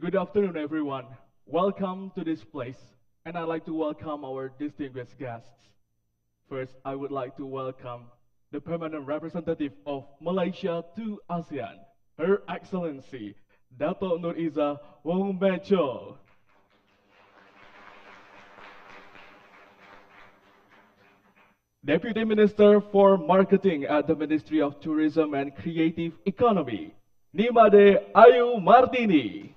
Good afternoon, everyone. Welcome to this place, and I'd like to welcome our distinguished guests. First, I would like to welcome the permanent representative of Malaysia to ASEAN, Her Excellency Dato Izzah Wong. Deputy Minister for Marketing at the Ministry of Tourism and Creative Economy, Nimade Ayu Marthini.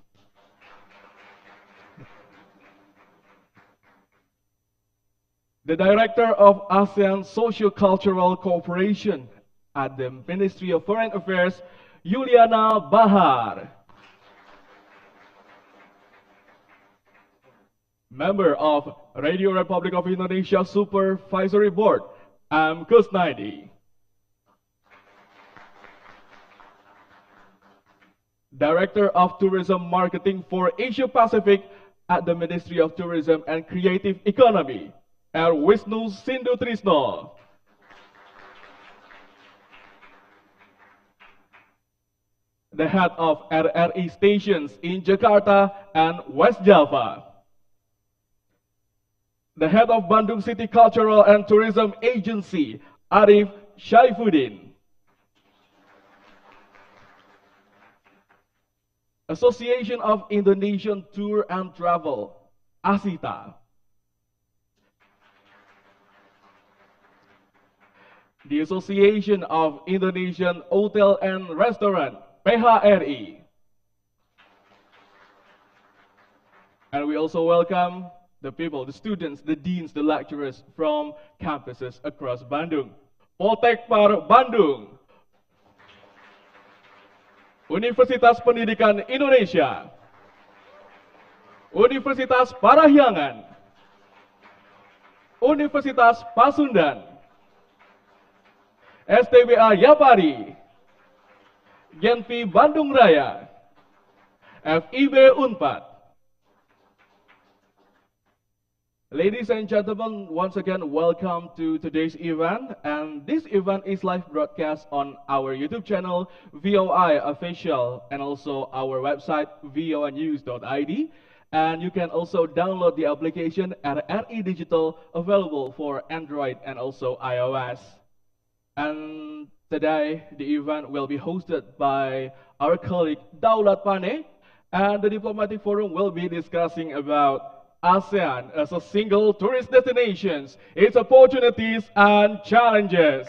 The Director of ASEAN Socio-Cultural Cooperation at the Ministry of Foreign Affairs, Yuliana Bahar. Member of Radio Republic of Indonesia Supervisory Board, Kusnaidi. Director of Tourism Marketing for Asia Pacific at the Ministry of Tourism and Creative Economy, Wisnu Sindu Trisno. The head of RRI stations in Jakarta and West Java. The head of Bandung City Cultural and Tourism Agency, Arif Shaifuddin. Association of Indonesian Tour and Travel, ASITA. The Association of Indonesian Hotel and Restaurant, PHRI. And we also welcome the people, the students, the deans, the lecturers from campuses across Bandung. Poltekpar Bandung. Universitas Pendidikan Indonesia. Universitas Parahyangan. Universitas Pasundan. STBA Yapari, Genpi Bandung Raya, FIB Unpad. Ladies and gentlemen, once again, welcome to today's event. And this event is live broadcast on our YouTube channel, VOI Official, and also our website, voinews.id. And you can also download the application at RI Digital, available for Android and also iOS. And today, the event will be hosted by our colleague Daulat Pane, and the Diplomatic Forum will be discussing about ASEAN as a single tourist destination, its opportunities and challenges.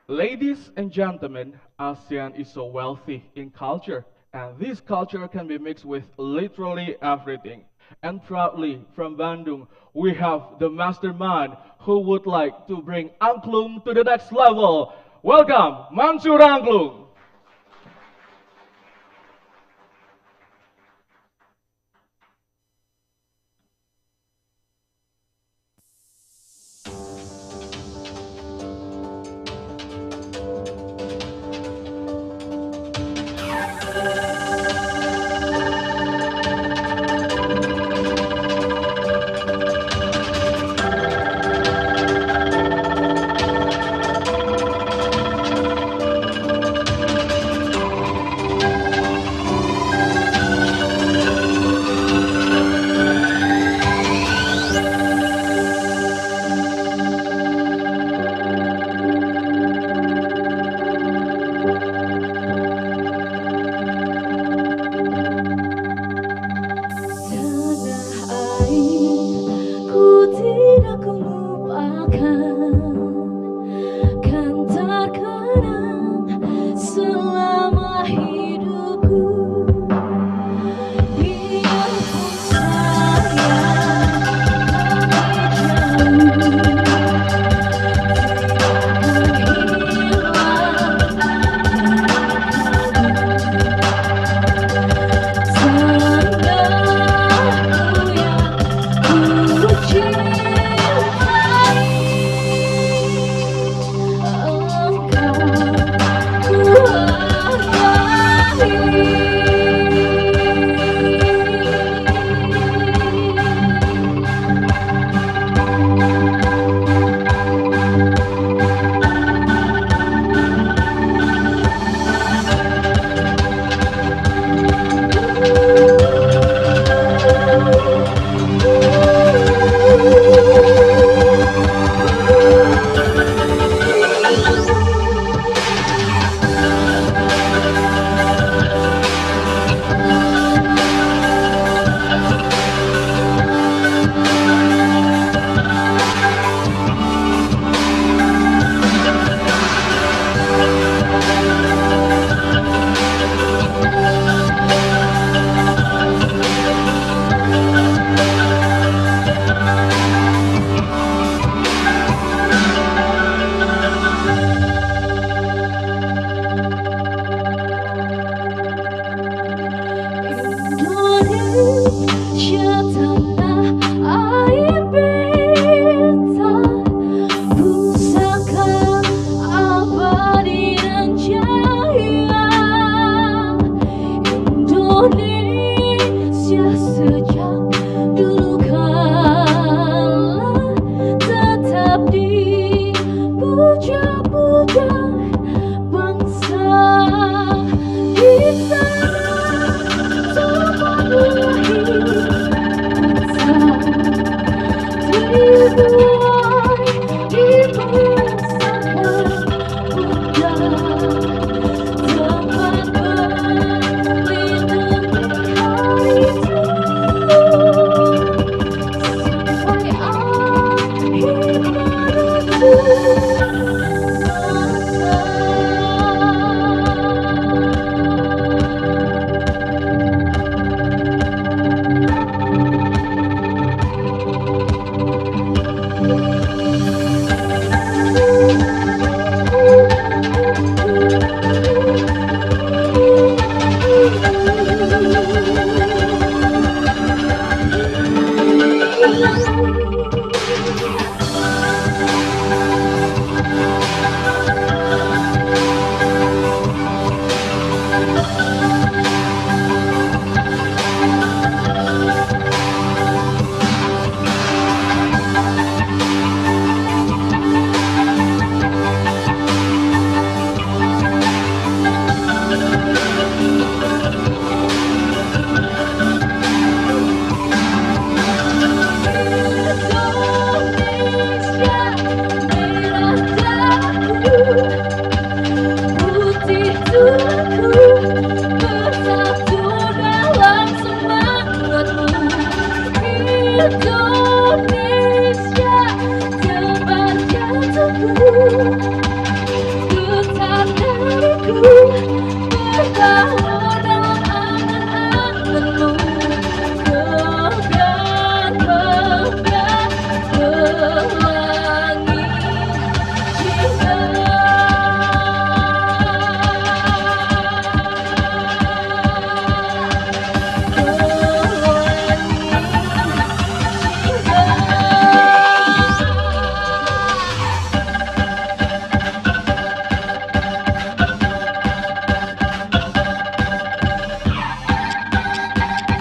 Ladies and gentlemen, ASEAN is so wealthy in culture, and this culture can be mixed with literally everything. And proudly from Bandung, we have the mastermind who would like to bring Angklung to the next level. Welcome, Manshur Angklung.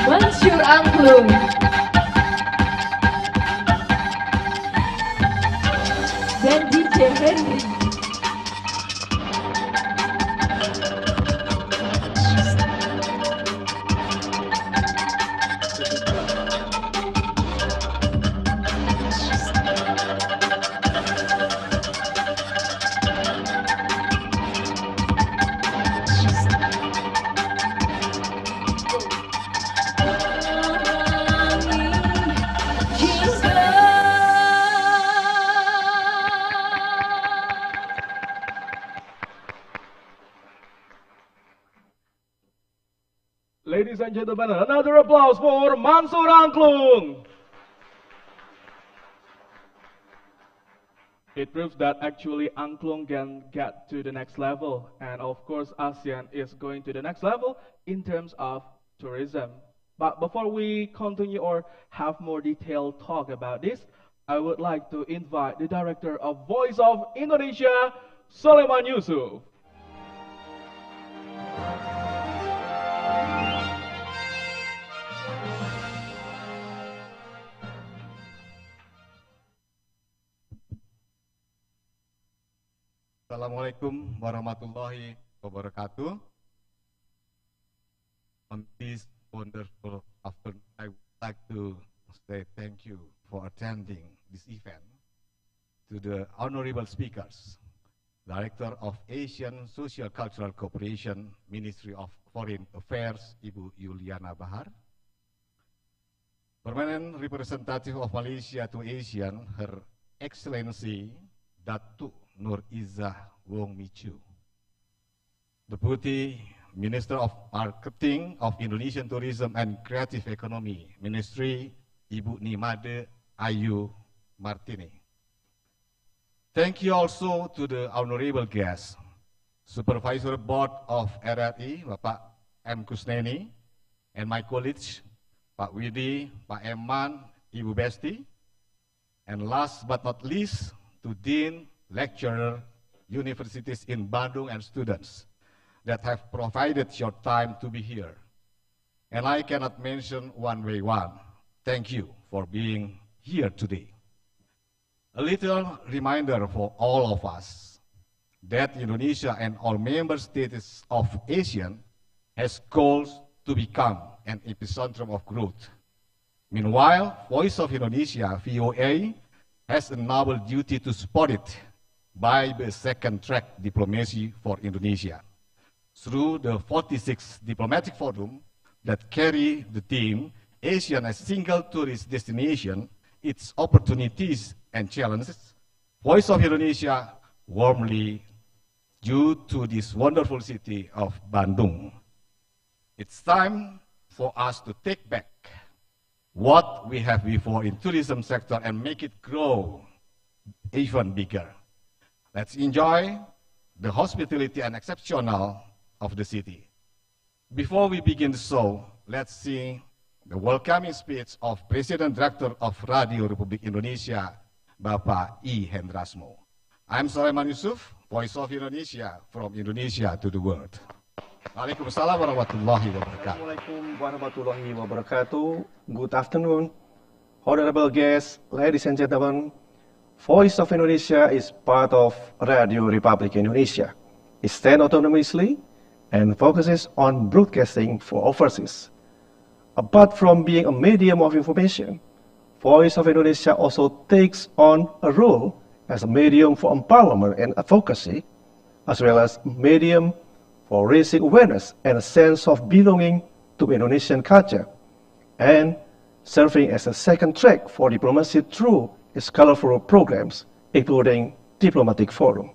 Manshur Angklung. Dan DJ Henry. Ladies and gentlemen, another applause for Manshur Angklung. It proves that actually Angklung can get to the next level, and of course ASEAN is going to the next level in terms of tourism. But before we continue or have more detailed talk about this, I would like to invite the director of Voice of Indonesia, Sulaiman Yusuf. Assalamualaikum warahmatullahi wabarakatuh. On this wonderful afternoon, I would like to say thank you for attending this event. To the honorable speakers, Director of ASEAN Socio-Cultural Cooperation, Ministry of Foreign Affairs, Ibu Yuliana Bahar, Permanent Representative of Malaysia to ASEAN, Her Excellency Dato Izzah Wong, Deputy Minister of Marketing of Indonesian Tourism and Creative Economy Ministry, Ibu Nimade Ayu Marthini. Thank you also to the honorable guests, Supervisor Board of RRI, Bapak M. Kusneni, and my colleagues, Pak Widi, Pak Eman, Ibu Besti, and last but not least, to Dean, lecturer, universities in Bandung, and students that have provided your time to be here. And I cannot mention one by one. Thank you for being here today. A little reminder for all of us that Indonesia and all member states of ASEAN has goals to become an epicentrum of growth. Meanwhile, Voice of Indonesia, VOA, has a noble duty to support it by the second track diplomacy for Indonesia through the 46th diplomatic forum that carry the theme ASEAN as single tourist destination, its opportunities and challenges. Voice of Indonesia warmly due to this wonderful city of Bandung. It's time for us to take back what we have before in tourism sector and make it grow even bigger. Let's enjoy the hospitality and exceptional of the city. Before we begin the show, let's see the welcoming speech of President Director of Radio Republik Indonesia, Bapak I. Hendrasmo. I'm Sulaiman Yusuf, Voice of Indonesia, from Indonesia to the world. Waalaikumsalam warahmatullahi wabarakatuh. Assalamualaikum warahmatullahi wabarakatuh. Good afternoon, honorable guests, ladies and gentlemen. Voice of Indonesia is part of Radio Republic Indonesia. It stands autonomously and focuses on broadcasting for overseas. Apart from being a medium of information, Voice of Indonesia also takes on a role as a medium for empowerment and advocacy, as well as a medium for raising awareness and a sense of belonging to Indonesian culture, and serving as a second track for diplomacy through its colorful programs, including Diplomatic Forum.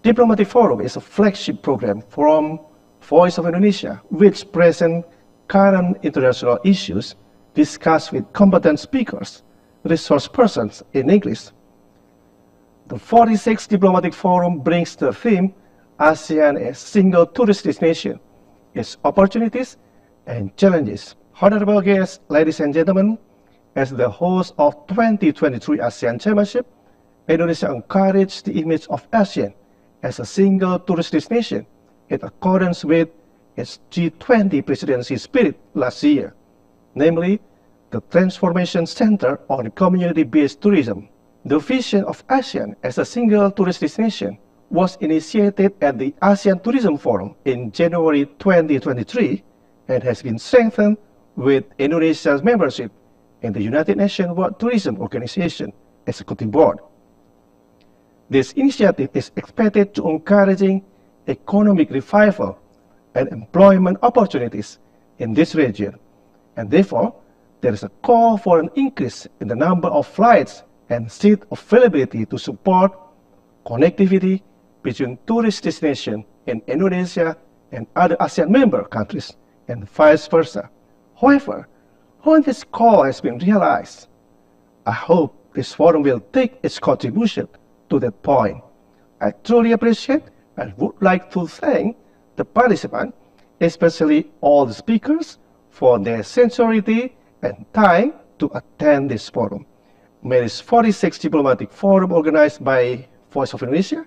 Diplomatic Forum is a flagship program from Voice of Indonesia, which presents current international issues discussed with competent speakers, resource persons in English. The 46th Diplomatic Forum brings the theme ASEAN as single tourist destination, its opportunities and challenges. Honorable guests, ladies and gentlemen, as the host of 2023 ASEAN Chairmanship, Indonesia encouraged the image of ASEAN as a single tourist destination in accordance with its G20 presidency spirit last year, namely the transformation center on community-based tourism. The vision of ASEAN as a single tourist destination was initiated at the ASEAN Tourism Forum in January 2023 and has been strengthened with Indonesia's membership in the United Nations World Tourism Organization Executive Board. This initiative is expected to encouraging economic revival and employment opportunities in this region, and therefore there is a call for an increase in the number of flights and seat availability to support connectivity between tourist destinations in Indonesia and other ASEAN member countries, and vice versa. However, when this call has been realized, I hope this forum will take its contribution to that point. I truly appreciate and would like to thank the participants, especially all the speakers, for their sincerity and time to attend this forum. May this 46th Diplomatic Forum organized by Voice of Indonesia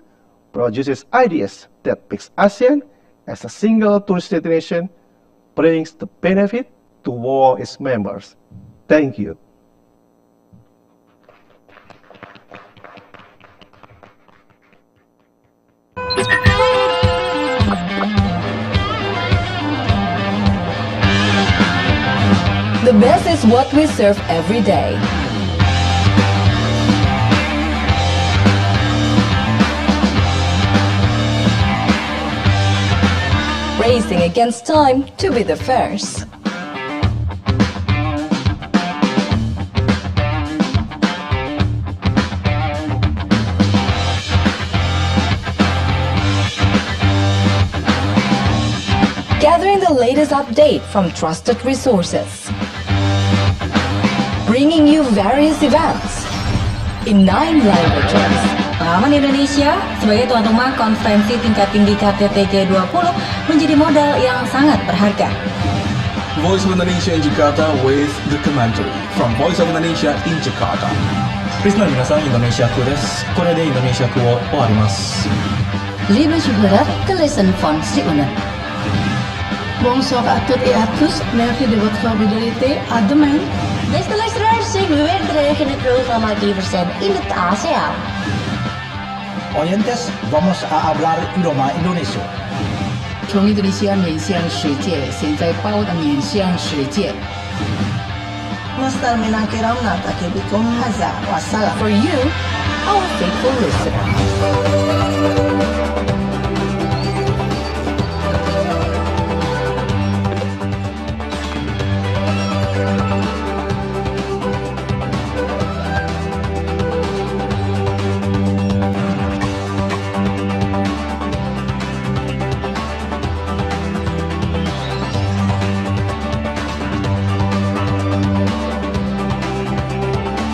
produces ideas that makes ASEAN as a single tourist destination brings the benefit to all its members. Thank you. The best is what we serve every day. Racing against time to be the first. Gathering the latest update from trusted resources. Bringing you various events in 9 languages. Pengalaman Indonesia sebagai tuan rumah konferensi tingkat tinggi KTT G20 menjadi modal yang sangat berharga. Voice of Indonesia in Jakarta with the commentary from Voice of Indonesia in Jakarta. リスナーの皆さん、インドネシア風です。これでインドネシア風を終わります。 Liebe Zuhörer, gelesen von Si Unen. Bonsoir à toutes et à tous. Merci de votre fidélité. À demain. Beste luisteraars, ik ben weer terug in het programma Diversen in het ASEAN. Oyentes, vamos a hablar idioma Indonesia. 从印度尼西亚面向世界，现在报的面向世界。 Mustarmina kiramna takibikum haza wassalam. For you, our faithful listener. Voice of Indonesia from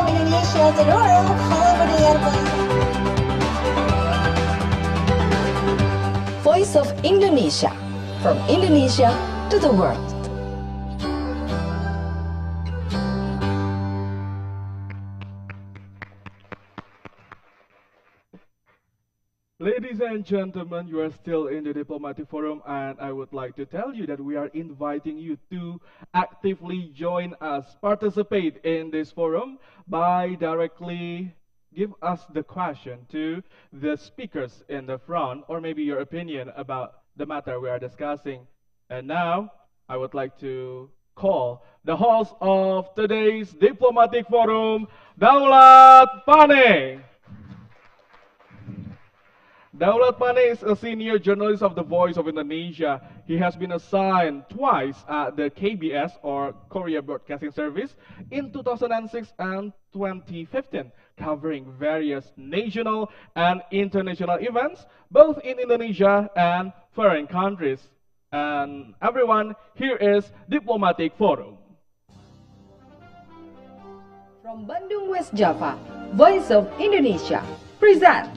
Indonesia to the world. Halo pendengar Voice of Indonesia, from Indonesia to the world. Ladies and gentlemen, you are still in the Diplomatic Forum, and I would like to tell you that we are inviting you to actively join us, participate in this forum by directly give us the question to the speakers in the front, or maybe your opinion about the matter we are discussing. And now, I would like to call the host of today's diplomatic forum, Daulat Pane. Daulat Pane is a senior journalist of The Voice of Indonesia. He has been assigned twice at the KBS or Korea Broadcasting Service in 2006 and 2015, covering various national and international events, both in Indonesia and foreign countries. And everyone, here is Diplomatic Forum. From Bandung, West Java, Voice of Indonesia presents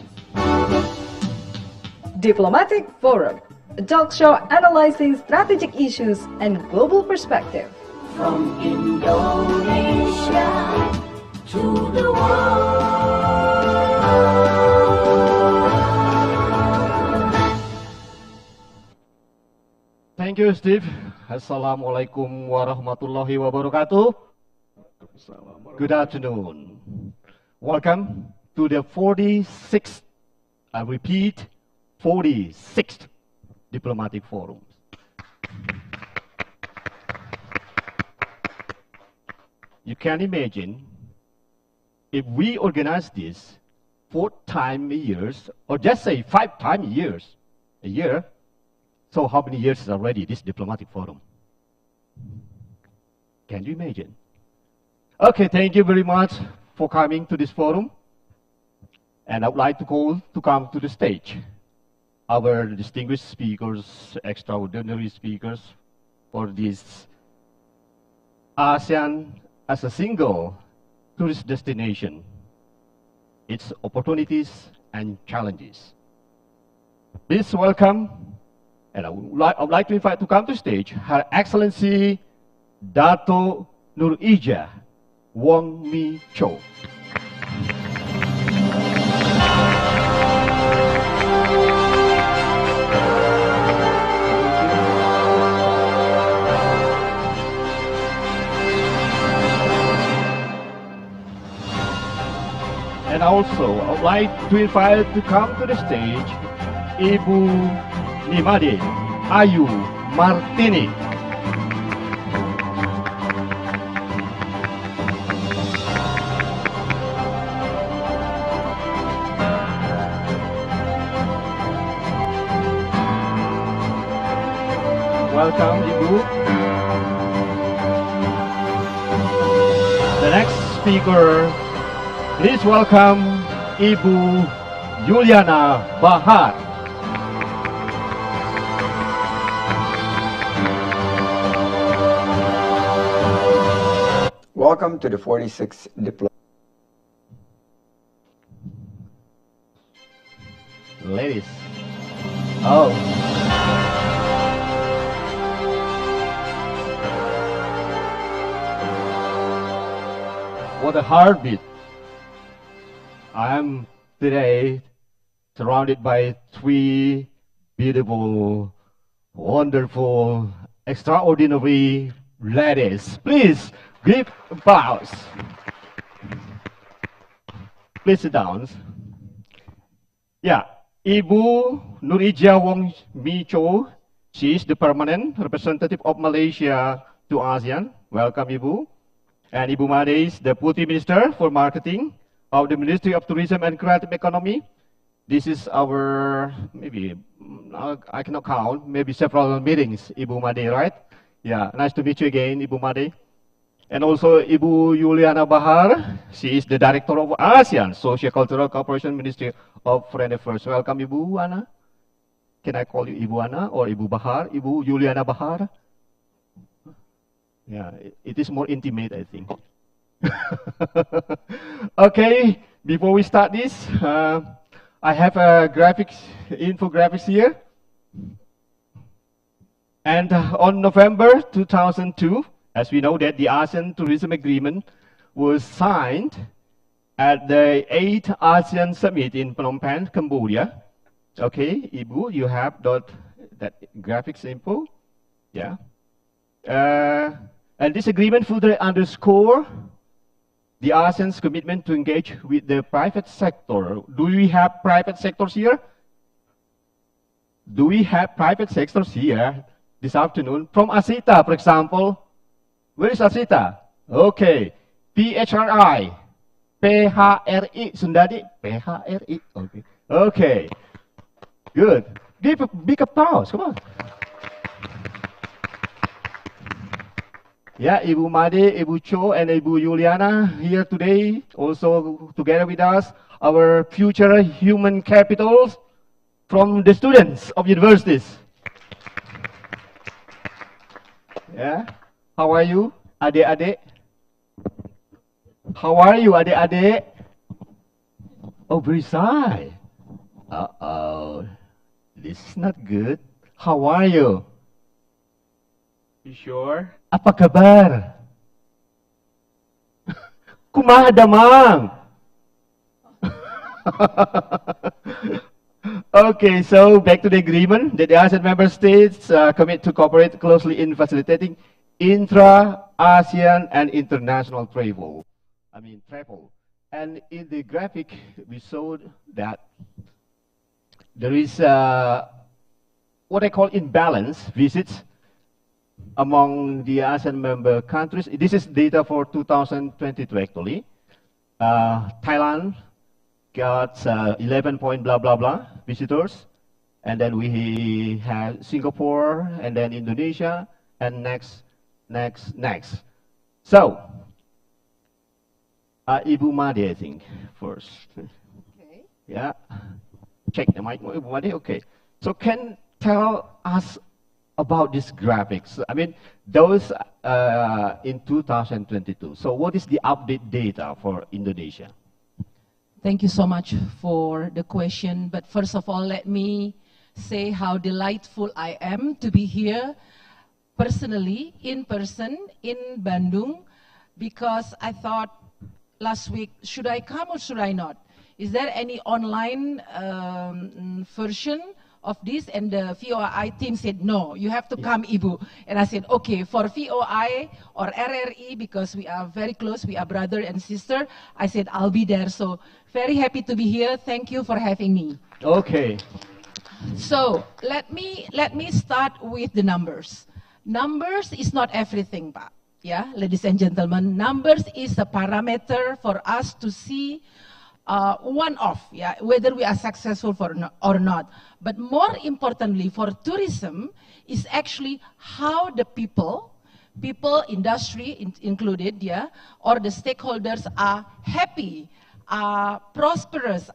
Diplomatic Forum, a talk show analyzing strategic issues and global perspective. From Indonesia to the world. Thank you, Steve. Assalamualaikum warahmatullahi wabarakatuh. Good afternoon. Welcome to the 46th, I repeat, 46th Diplomatic Forum. You can imagine if we organize this 4 times a year, or just say 5 times a year, so how many years is already this Diplomatic Forum? Can you imagine? Okay, thank you very much for coming to this forum. And I would like to call to come to the stage our distinguished speakers, extraordinary speakers for this ASEAN as a single tourist destination, its opportunities and challenges. Please welcome, and I would like to invite to come to stage Her Excellency Dato Izzah Wong Cho. And also, I would like to invite to come to the stage Ibu Nimade Ayu Marthini. Welcome, Ibu. The next speaker, please welcome Ibu Yuliana Bahar. Welcome to the 46th Diplomatic. Ladies. Oh. What a heartbeat. I am today surrounded by 3 beautiful, wonderful, extraordinary ladies. Please give applause. Please sit down. Yeah, Ibu Izzah Wong Cho. She is the permanent representative of Malaysia to ASEAN. Welcome, Ibu. And Ibu Made is the Deputy Minister for Marketing of the Ministry of Tourism and Creative Economy. This is our, maybe, I cannot count, maybe several meetings, Ibu Made, right? Yeah, nice to meet you again, Ibu Made. And also Ibu Yuliana Bahar. She is the Director of ASEAN Socio-Cultural Cooperation Ministry of Foreign Affairs. Welcome, Ibu Ana. Can I call you Ibu Ana or Ibu Bahar? Ibu Yuliana Bahar? Yeah, it is more intimate, I think. Okay, before we start this, I have a infographics here. And on November 2002, as we know that the ASEAN Tourism Agreement was signed at the 8th ASEAN Summit in Phnom Penh, Cambodia. Okay, Ibu, you have that graphics info. Yeah. And this agreement further underscore the ASEAN's commitment to engage with the private sector. Do we have private sectors here? Do we have private sectors here this afternoon? From ASETA, for example, Where is Asita? Okay. PHRI. PHRI. Sundadi. PHRI. Okay. Okay. Good. Give a big applause. Come on. Yeah, Ibu Made, Ibu Cho, and Ibu Yuliana here today, also together with us, our future human capitals from the students of universities. Yeah, how are you, adik-adik? How are you, adik-adik? Oh, very shy. Uh-oh, this is not good. How are you? You sure? Apa kabar? Kumaha damang? Okay, so back to the agreement that the ASEAN member states commit to cooperate closely in facilitating intra-ASEAN and international travel. And in the graphic, we showed that there is what I call imbalance visits among the ASEAN member countries. This is data for 2022 actually. Thailand got 11 point blah blah blah visitors, and then we have Singapore, and then Indonesia, and next. So, Ibu Made, I think, first. Okay. Yeah. Check the mic, Ibu Made. Okay. So, can tell us about these graphics? I mean, those in 2022. So, what is the update data for Indonesia? Thank you so much for the question. But first of all, let me say how delightful I am to be here personally, in person, in Bandung, because I thought last week, should I come or should I not? Is there any online version of this? And the VOI team said, no, you have to come, Ibu. And I said, okay, for VOI or RRI, because we are very close, we are brother and sister, I said, I'll be there. So very happy to be here. Thank you for having me. Okay. So let me start with the numbers. Numbers is not everything, Pak. Yeah, ladies and gentlemen, numbers is a parameter for us to see one-off, yeah, whether we are successful or not. But more importantly, for tourism, is actually how the people, industry included, yeah, or the stakeholders are happy, are prosperous,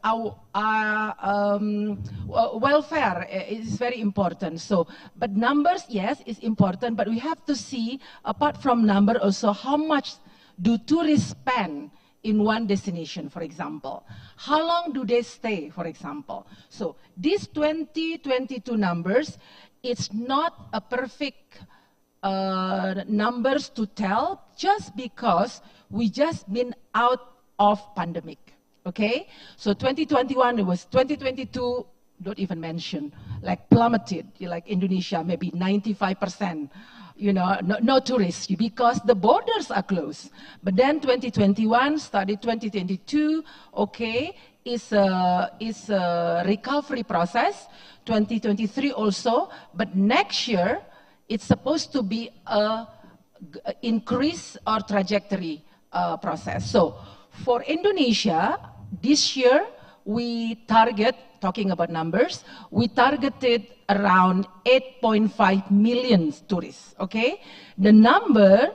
welfare is very important. So, but numbers, yes, is important, but we have to see, apart from number, also how much do tourists spend in one destination, for example. How long do they stay, for example? So these 2022 numbers, it's not a perfect numbers to tell just because we just been out of pandemic, okay? So 2021, it was 2022, don't even mention, like plummeted, like Indonesia, maybe 95%. You know, no tourists because the borders are closed. But then 2021 started 2022. Okay, is a recovery process. 2023 also, but next year it's supposed to be a increase or trajectory process. So for Indonesia this year we target, talking about numbers, we targeted around 8.5 million tourists, okay? The number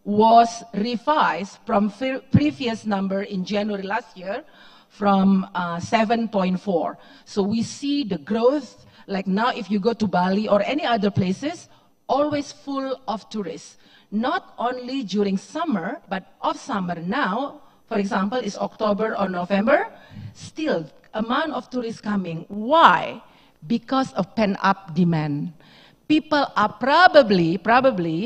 was revised from previous number in January last year from 7.4. So we see the growth, like now if you go to Bali or any other places, always full of tourists. Not only during summer, but off summer now, for example, is October or November, still amount of tourists coming. Why? Because of pent-up demand. People are probably,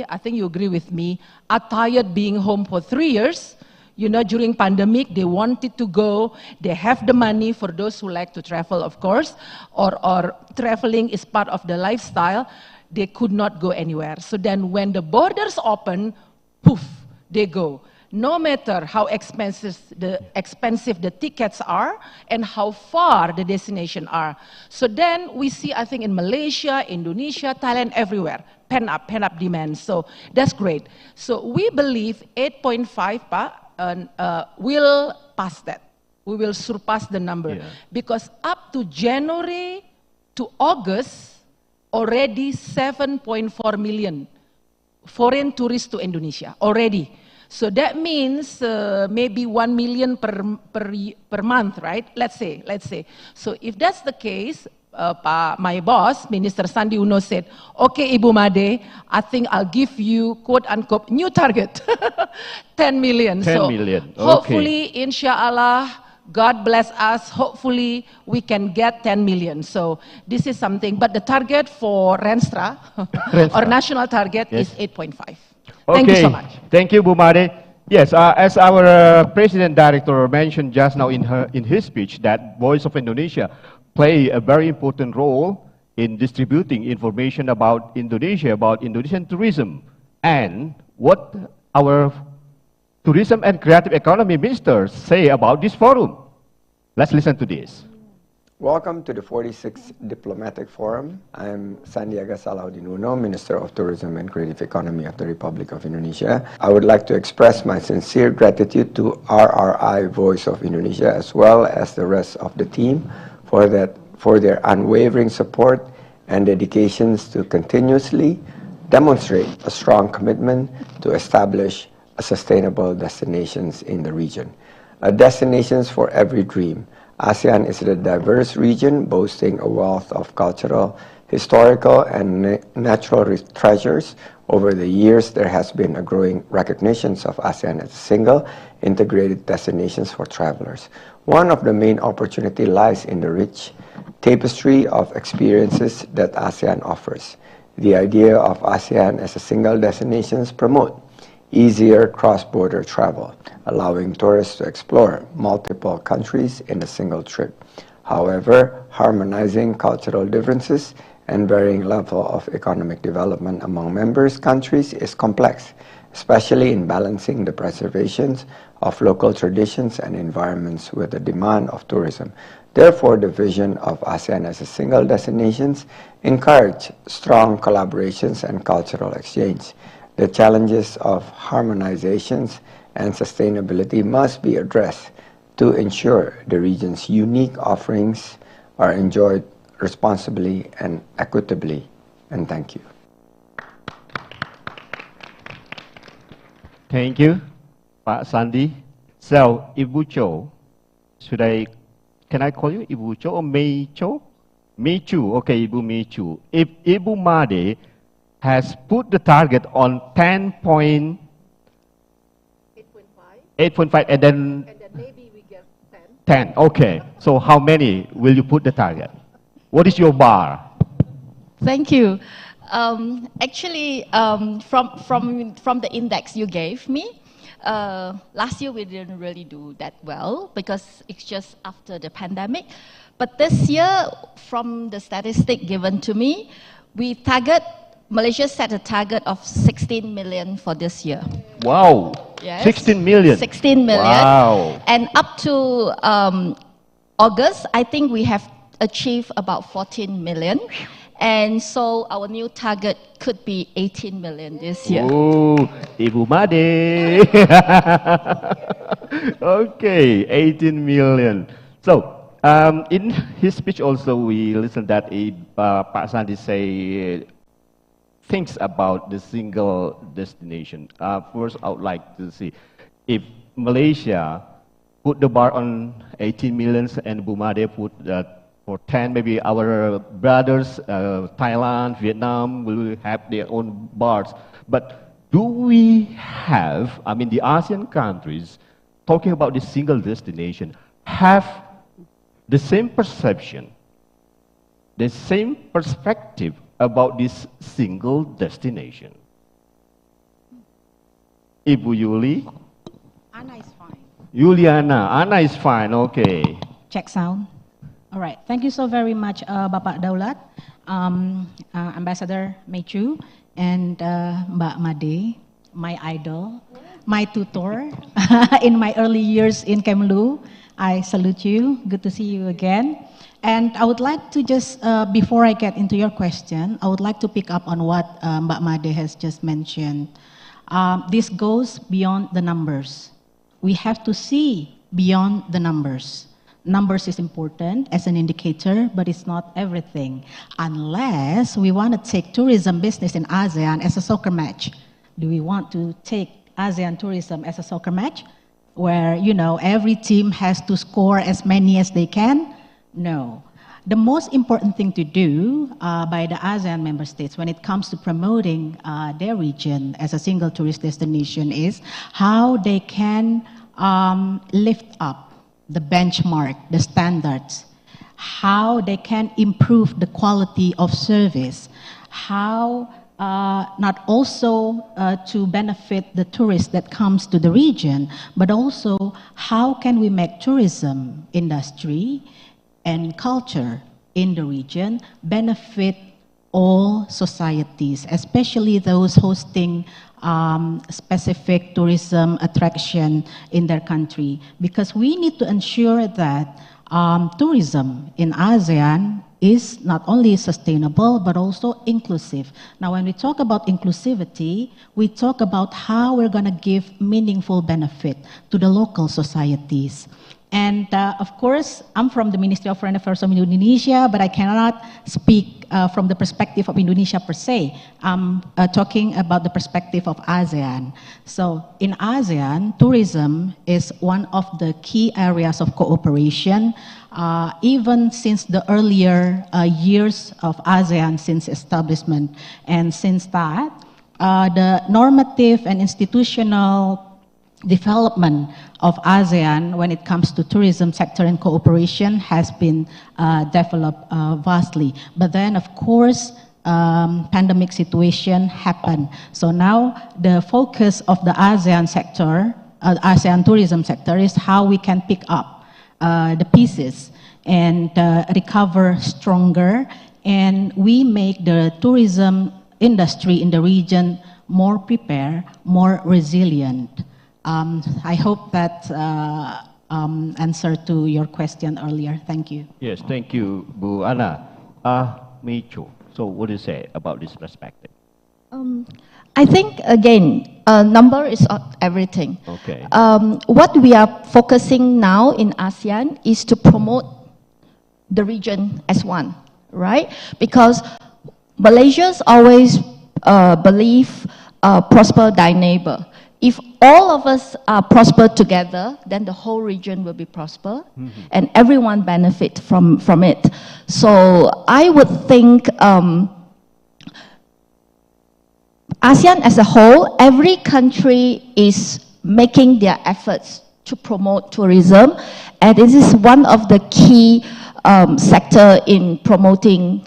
I think you agree with me, are tired being home for 3 years. You know, during pandemic, they wanted to go. They have the money for those who like to travel, of course, or traveling is part of the lifestyle. They could not go anywhere. So then when the borders open, poof, they go. no matter how expensive the tickets are and how far the destination are. So then we see, I think in Malaysia, Indonesia, Thailand, everywhere, pent-up demand. So that's great. So we believe 8.5, will pass that. We will surpass the number. Because up to January to August, already 7.4 million foreign tourists to Indonesia, already. So that means maybe 1 million per month, right? Let's say. So if that's the case, my boss, Minister Sandi Uno said, okay, Ibu Made, I think I'll give you, quote unquote, new target, 10 million. 10 million, okay. Hopefully, inshallah, God bless us, hopefully we can get 10 million. So this is something, but the target for Renstra, or national target, is 8.5. Thank you so much. Thank you, Bu Made. Yes, as our President Director mentioned just now in his speech, that Voice of Indonesia play a very important role in distributing information about Indonesia, about Indonesian tourism, and what our Tourism and Creative Economy ministers say about this forum. Let's listen to this. Welcome to the 46th Diplomatic Forum. I'm Sandiaga Uno, Minister of Tourism and Creative Economy of the Republic of Indonesia. I would like to express my sincere gratitude to RRI Voice of Indonesia as well as the rest of the team for their unwavering support and dedications to continuously demonstrate a strong commitment to establish sustainable destinations in the region. Destinations for every dream. ASEAN is a diverse region boasting a wealth of cultural, historical, and natural treasures. Over the years, there has been a growing recognition of ASEAN as a single, integrated destinations for travelers. One of the main opportunities lies in the rich tapestry of experiences that ASEAN offers. The idea of ASEAN as a single destination promotes easier cross-border travel, allowing tourists to explore multiple countries in a single trip. However, harmonizing cultural differences and varying level of economic development among members countries is complex, especially in balancing the preservation of local traditions and environments with the demand of tourism. Therefore, the vision of ASEAN as a single destination encourages strong collaborations and cultural exchange. The challenges of harmonizations and sustainability must be addressed to ensure the region's unique offerings are enjoyed responsibly and equitably. And thank you. Thank you, Pak Sandi. So, Ibu Cho, can I call you Ibu Cho or Mei Cho? Mei Chu, okay, Ibu Mei Chu. If Ibu Made has put the target on 10.8.5, and then maybe we get 10. Okay. So how many will you put the target? What is your bar? Thank you. Actually, from the index you gave me, last year we didn't really do that well because it's just after the pandemic. But this year, from the statistic given to me, Malaysia set a target of 16 million for this year. Wow. Yes. 16 million. 16 million. Wow. And up to August, I think we have achieved about 14 million. And so our new target could be 18 million this year. Oh, Ibu Made. Okay, 18 million. So, in his speech also, we listened that Pak Sandi say things about the single destination. First, I would like to see if Malaysia put the bar on 18 million and Bu Made put for 10, maybe our brothers, Thailand, Vietnam, will have their own bars. But do we have, the ASEAN countries, talking about this single destination, have the same perception, the same perspective about this single destination? Ibu Yuli? Anna is fine. Yuliana, Anna is fine, okay. Check sound. All right, thank you so very much, Bapak Daulat, Ambassador Mechu, and Mbak Made, my idol. my tutor in my early years in Kemlu. I salute you. Good to see you again. And I would like to just, before I get into your question, I would like to pick up on what Mbak Made has just mentioned. This goes beyond the numbers. We have to see beyond the numbers. Numbers is important as an indicator, but it's not everything. Unless we want to take tourism business in ASEAN as a soccer match. Do we want to take ASEAN tourism as a soccer match? Where, you know, every team has to score as many as they can? No. The most important thing to do by the ASEAN member states when it comes to promoting their region as a single tourist destination is how they can lift up the benchmark, the standards, how they can improve the quality of service, how not also to benefit the tourist that comes to the region, but also how can we make tourism industry and culture in the region benefit all societies, especially those hosting specific tourism attraction in their country. Because we need to ensure that tourism in ASEAN is not only sustainable, but also inclusive. Now, when we talk about inclusivity, we talk about how we're going to give meaningful benefit to the local societies. And of course, I'm from the Ministry of Foreign Affairs of Indonesia, but I cannot speak from the perspective of Indonesia per se. I'm talking about the perspective of ASEAN. So in ASEAN, tourism is one of the key areas of cooperation, even since the earlier years of ASEAN, since establishment. And since that, the normative and institutional development of ASEAN when it comes to tourism sector and cooperation has been developed vastly. But then, of course, pandemic situation happened. So now the focus of the ASEAN sector, ASEAN tourism sector, is how we can pick up the pieces and recover stronger, and we make the tourism industry in the region more prepared, more resilient. I hope that answered to your question earlier. Thank you. Yes, thank you, Bu Ana. Micho, so what do you say about this perspective? I think, again, number is not everything. Okay. What we are focusing now in ASEAN is to promote the region as one, right? Because Malaysians always believe prosper thy neighbor. If all of us are prosper together, then the whole region will be prosper, and everyone benefit from it. So I would think ASEAN as a whole, every country is making their efforts to promote tourism, and this is one of the key sector in promoting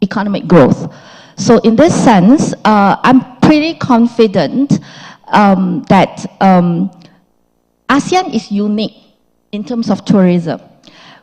economic growth. So in this sense, I'm pretty confident that ASEAN is unique in terms of tourism.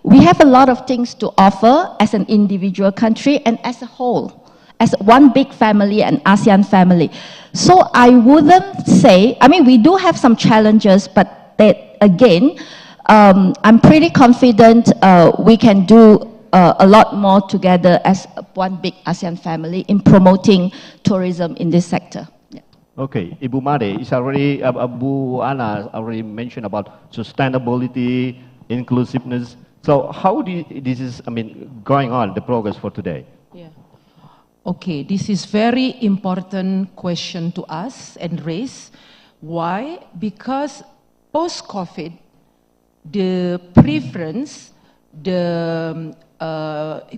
We have a lot of things to offer as an individual country and as a whole, as one big family, an ASEAN family. So I wouldn't say, I mean, we do have some challenges, but that, again, I'm pretty confident we can do a lot more together as one big ASEAN family in promoting tourism in this sector. Yeah. Okay, Ibu Made, it's already, Bu Ana already mentioned about sustainability, inclusiveness. So how this is, I mean, going on, the progress for today? Yeah. Okay, this is very important question to us and raise. Why? Because post-COVID, the preference, the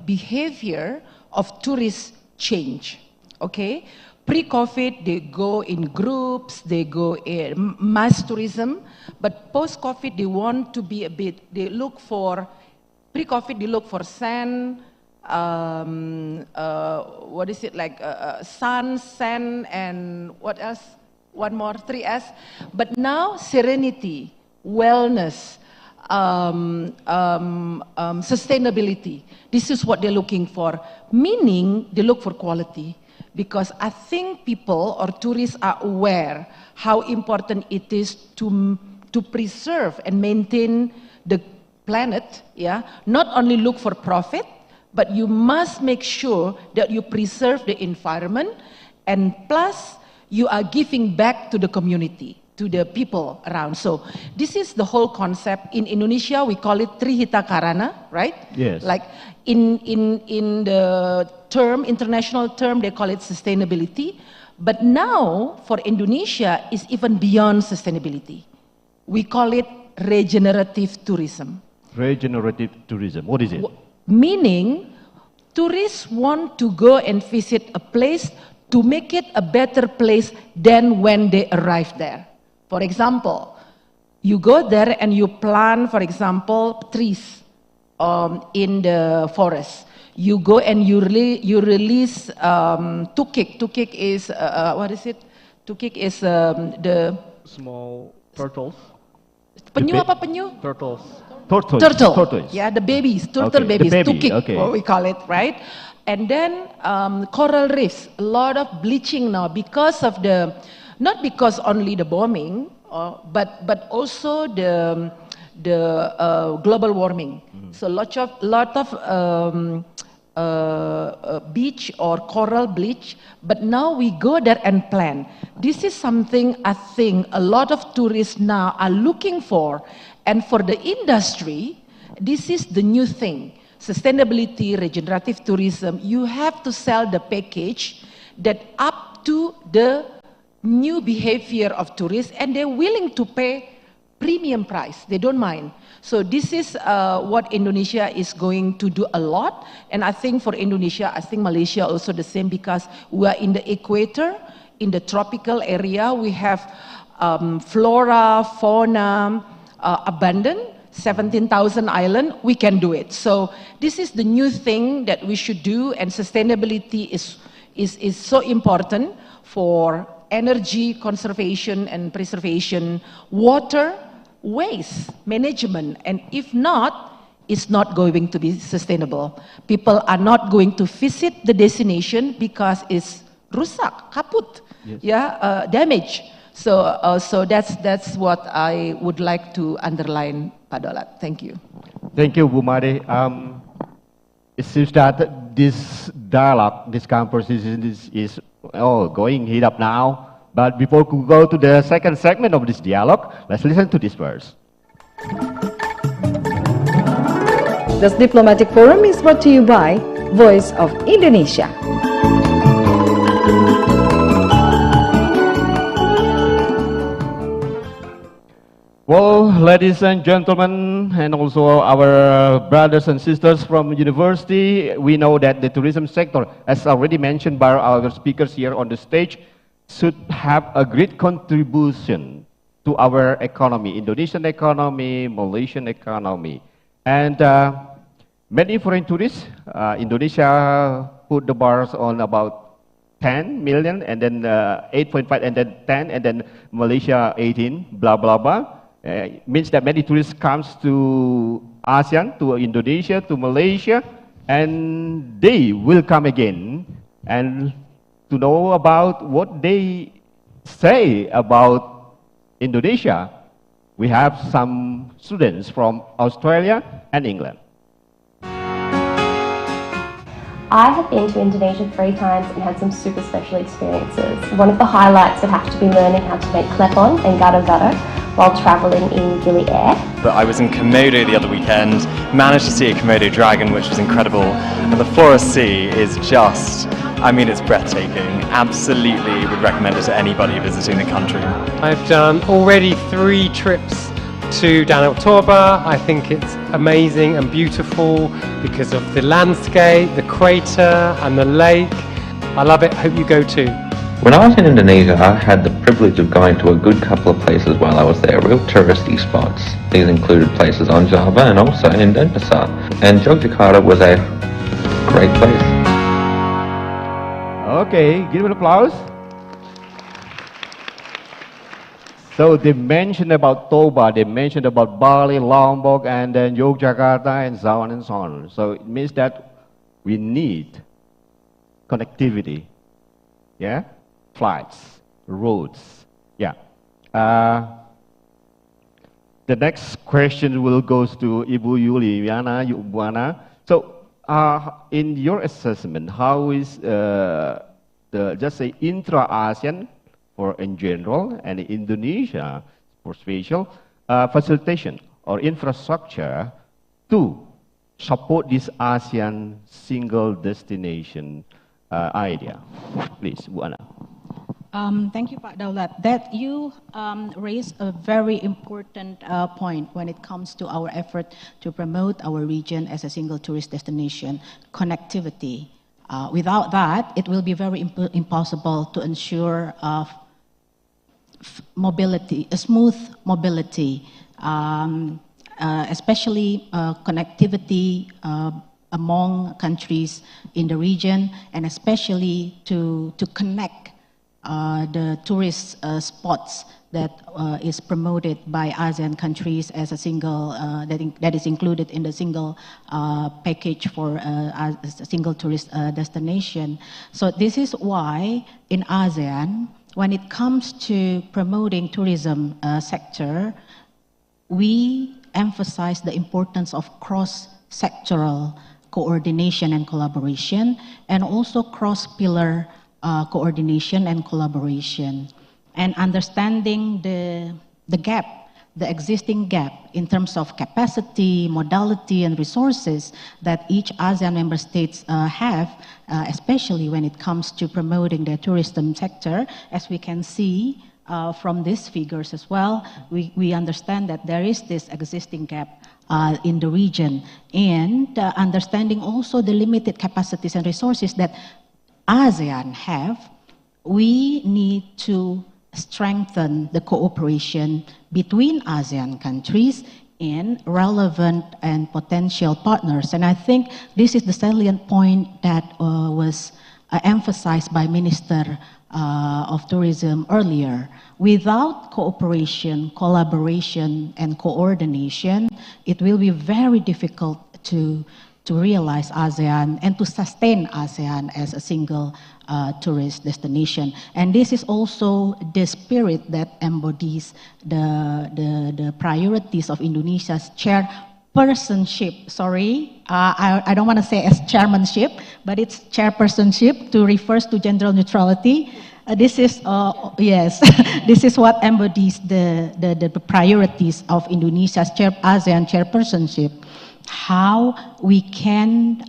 behavior of tourists change, okay? Pre-COVID, they go in groups, they go in mass tourism, but post-COVID, they want to be a bit, they look for, pre-COVID, they look for sand, what is it, like sun, sand, and what else? One more, 3S. But now, serenity, wellness, sustainability. This is what they're looking for, meaning they look for quality. because I think people or tourists are aware how important it is to preserve and maintain the planet, yeah? Not only look for profit, but you must make sure that you preserve the environment, and plus you are giving back to the community, to the people around. So this is the whole concept. In Indonesia, we call it Trihita Karana, right? Yes. Like in the term, international term, they call it sustainability. But now, for Indonesia, it's even beyond sustainability. We call it regenerative tourism. Regenerative tourism, what is it? Meaning, tourists want to go and visit a place to make it a better place than when they arrive there. For example, you go there and you plant, for example, trees in the forest. You go and you release tukik. Tukik is, what is it? Tukik is the... Small turtles. Penyu apa penyu? Turtles. Tortoise. Yeah, the babies, turtle Okay, babies, the baby, tukik, okay. what we call it, right? And then coral reefs, a lot of bleaching now because of the, not because only the bombing, but also the global warming. So lot of beach or coral bleach, but now we go there and plan. This is something I think a lot of tourists now are looking for, and for the industry, this is the new thing. Sustainability, regenerative tourism, you have to sell the package that up to the new behavior of tourists, and they're willing to pay premium price, they don't mind. So this is what Indonesia is going to do a lot, and I think for Indonesia, I think Malaysia also the same, because we are in the equator, in the tropical area, we have flora, fauna, abundant, 17,000 island, we can do it. So this is the new thing that we should do, and sustainability is so important for energy conservation and preservation, water, waste management, and if not, it's not going to be sustainable. People are not going to visit the destination because it's rusak, kaput, yes. Damage. So that's what I would like to underline, Pak Dolat. Thank you. Thank you, Bu Made. It seems that this dialogue, this conversation is going heat up now. But before we go to the second segment of this dialogue, let's listen to this verse. This diplomatic forum is brought to you by Voice of Indonesia. Well, ladies and gentlemen, and also our brothers and sisters from university, we know that the tourism sector, as already mentioned by our speakers here on the stage, should have a great contribution to our economy, Indonesian economy, Malaysian economy. And many foreign tourists, Indonesia put the bars on about 10 million, and then 8.5, and then 10, and then Malaysia 18, blah, blah, blah. Means that many tourists comes to ASEAN, to Indonesia, to Malaysia, and they will come again. And to know about what they say about Indonesia, we have some students from Australia and England. I have been to Indonesia 3 times and had some super special experiences. One of the highlights would have to be learning how to make klepon and gado-gado while travelling in Gili Air. But I was in Komodo the other weekend, managed to see a Komodo dragon, which was incredible. And the Flora Sea is just, I mean, it's breathtaking. Absolutely would recommend it to anybody visiting the country. I've done already 3 trips to Danau Toba. I think it's amazing and beautiful because of the landscape, the crater and the lake. I love it, hope you go too. When I was in Indonesia, I had the privilege of going to a good couple of places while I was there, real touristy spots. These included places on Java and also in Denpasar. And Yogyakarta was a great place. Okay, give an applause. So they mentioned about Toba, they mentioned about Bali, Lombok, and then Yogyakarta, and so on and so on. So it means that we need connectivity yeah, flights, roads, yeah. The next question will go to Ibu Yuliana. So, in your assessment, how is the, just say, intra-ASEAN for in general and Indonesia for spatial facilitation or infrastructure to support this ASEAN single destination idea? Please, Bu Ana. Thank you, Pak Daulat. That you raised a very important point when it comes to our effort to promote our region as a single tourist destination, connectivity. Without that, it will be very impossible to ensure mobility, a smooth mobility, especially connectivity among countries in the region, and especially to connect the tourist spots that is promoted by ASEAN countries as a single, that is included in the single package for a single tourist destination. So this is why in ASEAN, when it comes to promoting tourism sector, we emphasize the importance of cross-sectoral coordination and collaboration, and also cross-pillar coordination and collaboration, and understanding the gap, the existing gap in terms of capacity, modality, and resources that each ASEAN member states have, especially when it comes to promoting the tourism sector. As we can see from these figures as well, we understand that there is this existing gap in the region, and understanding also the limited capacities and resources that ASEAN have, we need to strengthen the cooperation between ASEAN countries and relevant and potential partners. And I think this is the salient point that was emphasized by Minister of Tourism earlier. Without cooperation, collaboration, and coordination, it will be very difficult to realize ASEAN and to sustain ASEAN as a single tourist destination. And this is also the spirit that embodies the priorities of Indonesia's chairpersonship. Sorry, I don't want to say as chairmanship, but it's chairpersonship, to refers to gender neutrality. This is, yes, this is what embodies the priorities of Indonesia's ASEAN chairpersonship. How we can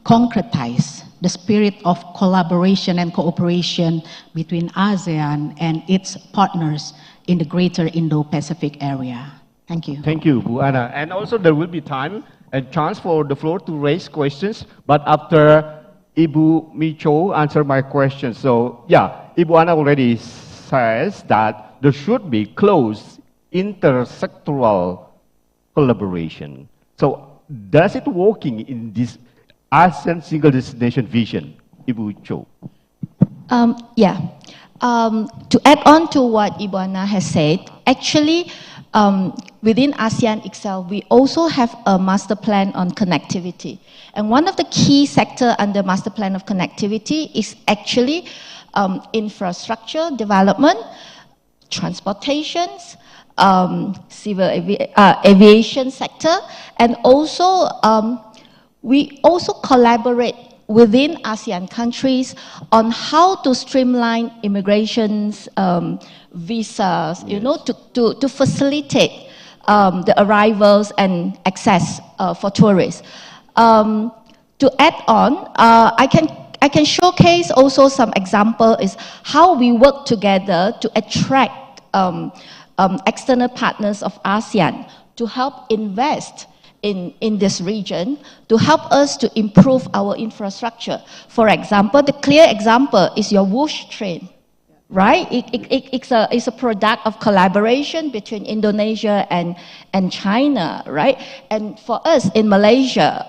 concretize the spirit of collaboration and cooperation between ASEAN and its partners in the greater Indo-Pacific area. Thank you. Thank you, Bu Ana. And also there will be time and chance for the floor to raise questions, but after Ibu Micho answer my question. So yeah, Ibu Ana already says that there should be close intersectoral collaboration. So does it working in this ASEAN single destination vision, Ibu Cho? Yeah. To add on to what Ibu Ana has said, actually, within ASEAN itself, we also have a master plan on connectivity. And one of the key sectors under master plan of connectivity is actually infrastructure development, transportations, civil aviation sector, and also we also collaborate within ASEAN countries on how to streamline immigrations, visas, you know, to facilitate the arrivals and access for tourists. To add on, I can showcase also some example is how we work together to attract external partners of ASEAN to help invest in this region, to help us to improve our infrastructure. For example, the clear example is your Whoosh train, right? It's a product of collaboration between Indonesia and China, right? And for us in Malaysia,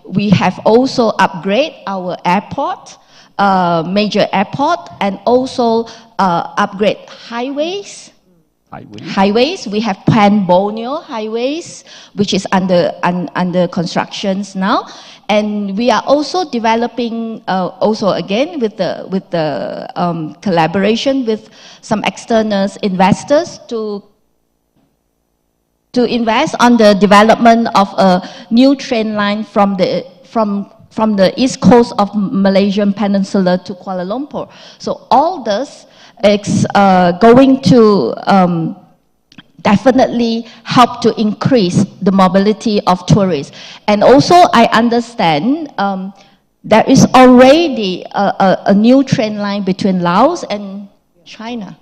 we have also upgraded our airport, major airport, and also upgrade highways, highways. We have Pan-Borneo highways, which is under constructions now, and we are also developing, also again with the collaboration with some external investors to invest on the development of a new train line from the east coast of Malaysian Peninsula to Kuala Lumpur. So all this is going to definitely help to increase the mobility of tourists. And also I understand there is already a new train line between Laos and China.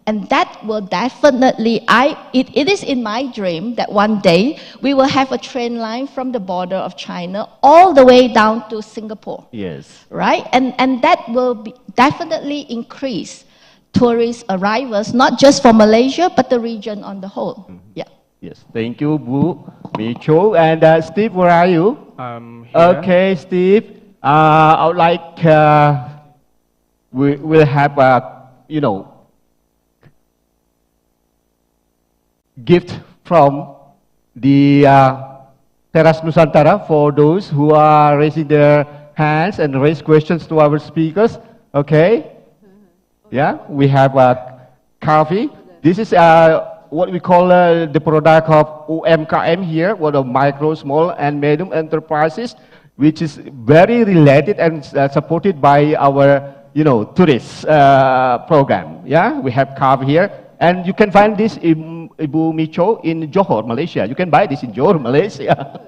And that will definitely, it is in my dream that one day we will have a train line from the border of China all the way down to Singapore. Yes. Right? And that will definitely increase tourist arrivals, not just for Malaysia, but the region on the whole. Yeah. Yes. Thank you, Bu Micho. And Steve, where are you? Okay, Steve. I would like, we will have a, gift from the Teras Nusantara for those who are raising their hands and raise questions to our speakers. Okay? Yeah, we have coffee. This is what we call the product of UMKM here, what of micro, small, and medium enterprises, which is very related and supported by our, tourist program. Yeah, we have coffee here. And you can find this in Ibu Micho in Johor, Malaysia. You can buy this in Johor, Malaysia.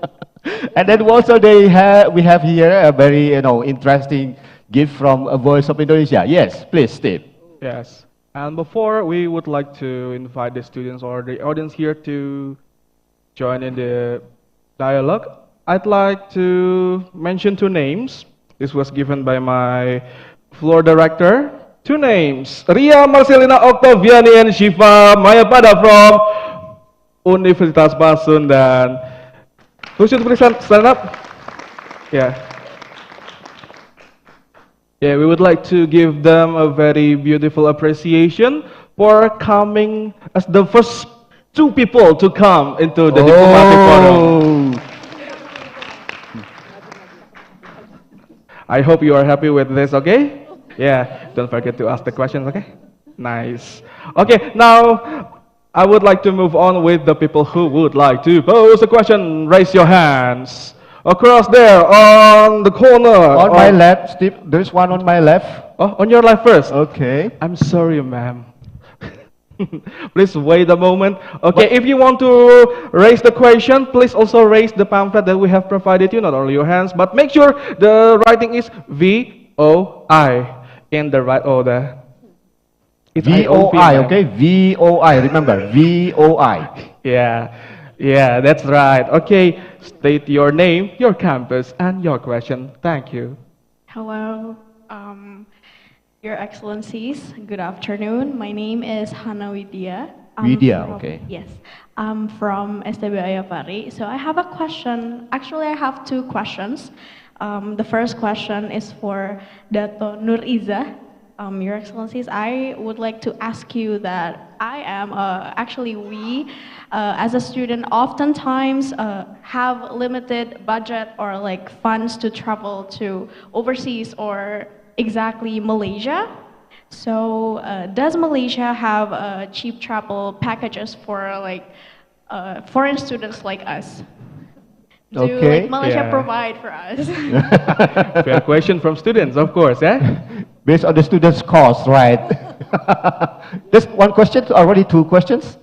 And then also we have here a very interesting gift from a Voice of Indonesia. Yes, please, Steve. Yes. And before we would like to invite the students or the audience here to join in the dialogue, I'd like to mention two names. This was given by my floor director. Two names, Ria Marcelina Octaviani and Shiva Mayapada from Universitas Pasundan. Who should please stand up? Yeah. Yeah, we would like to give them a very beautiful appreciation for coming as the first two people to come into the diplomatic forum. I hope you are happy with this, okay? Yeah, don't forget to ask the questions, okay? Nice. Okay, now I would like to move on with the people who would like to pose a question. Raise your hands. Across there, on the corner. On my left, Steve, there's one on my left. Oh, on your left first. Okay. I'm sorry, ma'am. Please wait a moment. Okay, if you want to raise the question, please also raise the pamphlet that we have provided you, not only your hands, but make sure the writing is VOI. In the right order. It's VOI, okay? VOI, remember, VOI. Yeah, that's right. Okay, state your name, your campus, and your question. Thank you. Hello, Your Excellencies. Good afternoon. My name is Hana Widya. Okay. Yes, I'm from STB Ayapari. So I have a question. Actually, I have two questions. The first question is for Dato Nur Izzah. Your Excellencies, I would like to ask you that I am, we, as a student, oftentimes have limited budget or like funds to travel to overseas or exactly Malaysia. So does Malaysia have cheap travel packages for like foreign students like us? Do Malaysia provide for us? Fair question from students, of course, eh? Based on the students' cost, right? Just one question, already two questions?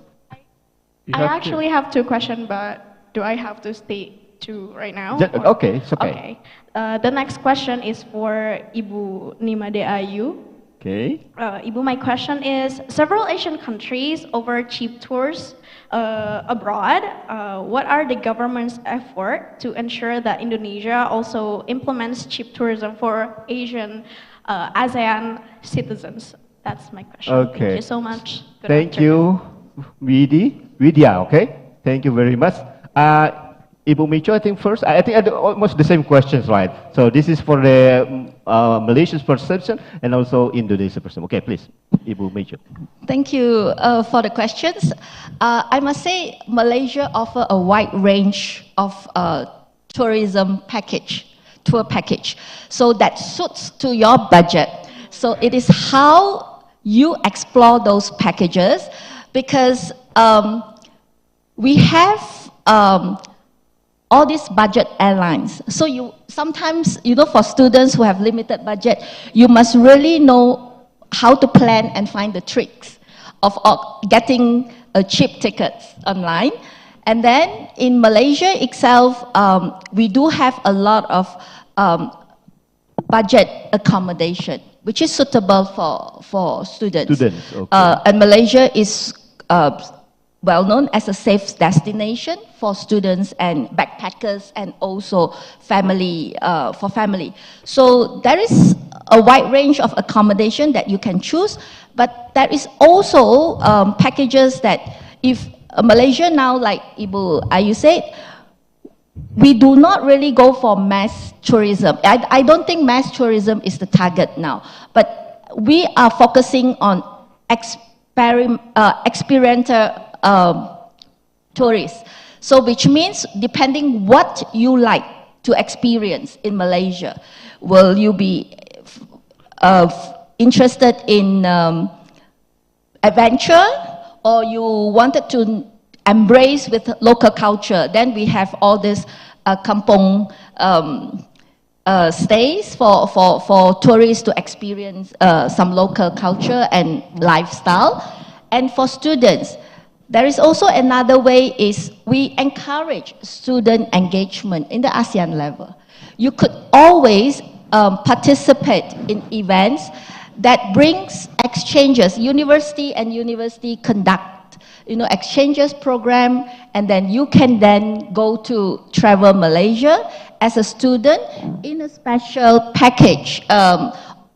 I actually have two questions, but do I have to state two right now? Okay, it's okay. The next question is for Ibu Nimade Ayu. Okay. Ibu, my question is, several Asian countries offer cheap tours abroad. What are the government's effort to ensure that Indonesia also implements cheap tourism for Asian ASEAN citizens? That's my question. Okay. Thank you so much. Thank you, Vidya, okay? Thank you very much. Ibu Micho, I think first. I think I do almost the same questions, right? So this is for the Malaysian perception and also Indonesia perception. Okay, please, Ibu Micho. Thank you for the questions. I must say Malaysia offer a wide range of tourism tour package. So that suits to your budget. So it is how you explore those packages, because we have all these budget airlines. So sometimes, for students who have limited budget, you must really know how to plan and find the tricks of getting cheap tickets online. And then in Malaysia itself, we do have a lot of budget accommodation, which is suitable for students. Okay. And Malaysia is well known as a safe destination for students and backpackers, and also family, for family. So there is a wide range of accommodation that you can choose, but there is also packages that if Malaysia now, like Ibu Ayu said, we do not really go for mass tourism. I don't think mass tourism is the target now, but we are focusing on experiential tourists. So which means depending what you like to experience in Malaysia, will you be interested in adventure, or you wanted to embrace with local culture? Then we have all this kampong stays for tourists to experience some local culture and lifestyle. And for students, there is also another way, is we encourage student engagement in the ASEAN level. You could always participate in events that brings exchanges. University and university conduct, exchanges program, and then you can then go to Travel Malaysia as a student in a special package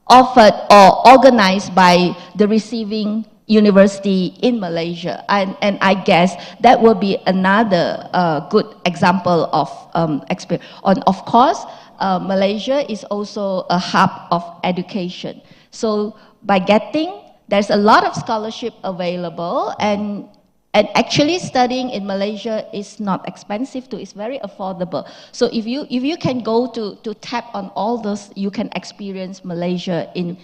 offered or organized by the receiving university in Malaysia. And I guess that will be another good example of experience. And of course, Malaysia is also a hub of education. So by there's a lot of scholarship available, and actually studying in Malaysia is not expensive too, it's very affordable. So if you can go to tap on all those, you can experience Malaysia in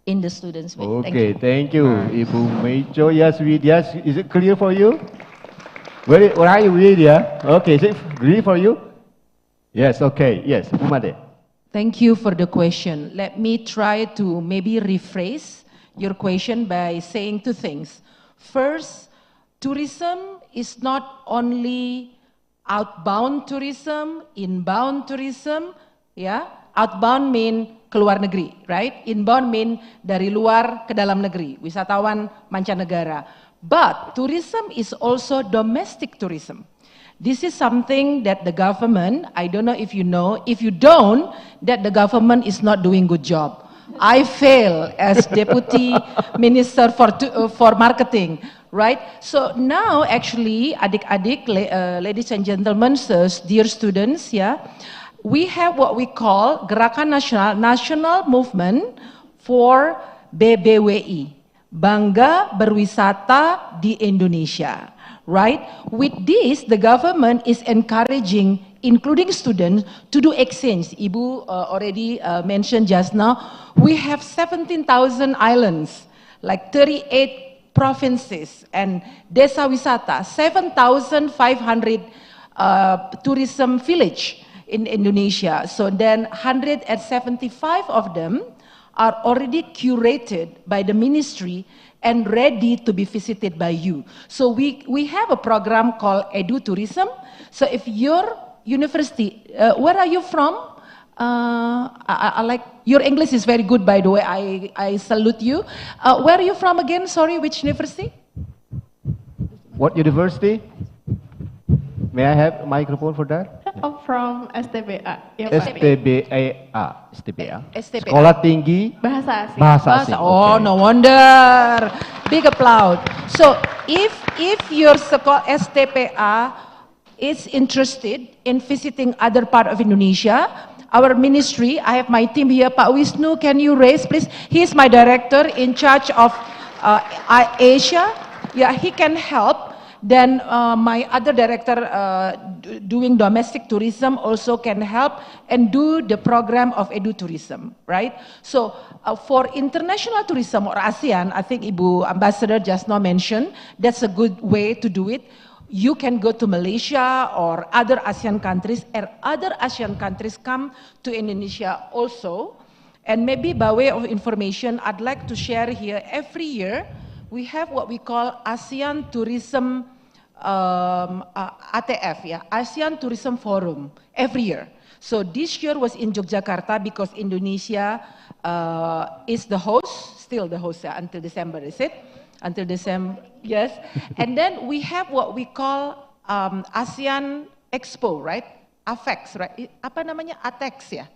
the students' way. Okay, thank you, Ibu Micho. Yes, Vidya, is it clear for you? Where are you, Vidya? Okay, is it clear for you? Yes, okay, yes, Umade. Thank you for the question. Let me try to maybe rephrase your question by saying two things. First, tourism is not only outbound tourism, inbound tourism, yeah? Outbound mean keluar negeri, right? Inbound mean dari luar ke dalam negeri, wisatawan mancanegara. But tourism is also domestic tourism. This is something that the government, I don't know if you know, if you don't, that the government is not doing good job. I fail as Deputy Minister for Marketing, right? So now actually, adik-adik, ladies and gentlemen, dear students, yeah, we have what we call Gerakan National Movement for BBWI, Bangga Berwisata di Indonesia, right? With this, the government is encouraging, including students, to do exchange. Ibu already mentioned just now, we have 17,000 islands, like 38 provinces, and desa wisata, 7,500 tourism village in Indonesia. So then 175 of them are already curated by the ministry and ready to be visited by you. So we have a program called Edu Tourism. So if your university, where are you from? I like, your English is very good, by the way, I salute you. Where are you from again? Sorry, which university? What university? May I have a microphone for that? I'm from STBA. STBA. Sekolah Tinggi Bahasa Asing. Bahasa Asing. Oh, no wonder. Big applause. So if your STPA is interested in visiting other part of Indonesia, our ministry, I have my team here, Pak Wisnu, can you raise please? He is my director in charge of Asia. Yeah, he can help. Then my other director doing domestic tourism also can help and do the program of edu-tourism, right? So for international tourism or ASEAN, I think Ibu Ambassador just now mentioned, that's a good way to do it. You can go to Malaysia or other ASEAN countries, and other ASEAN countries come to Indonesia also. And maybe by way of information, I'd like to share here, every year, we have what we call ASEAN Tourism ATF, yeah, ASEAN Tourism Forum, every year. So this year was in Yogyakarta because Indonesia is the host, still the host, yeah, until December, is it? Until December, yes. And then we have what we call ASEAN Expo, right? AFEX, right? Apa namanya? ATEX, ya?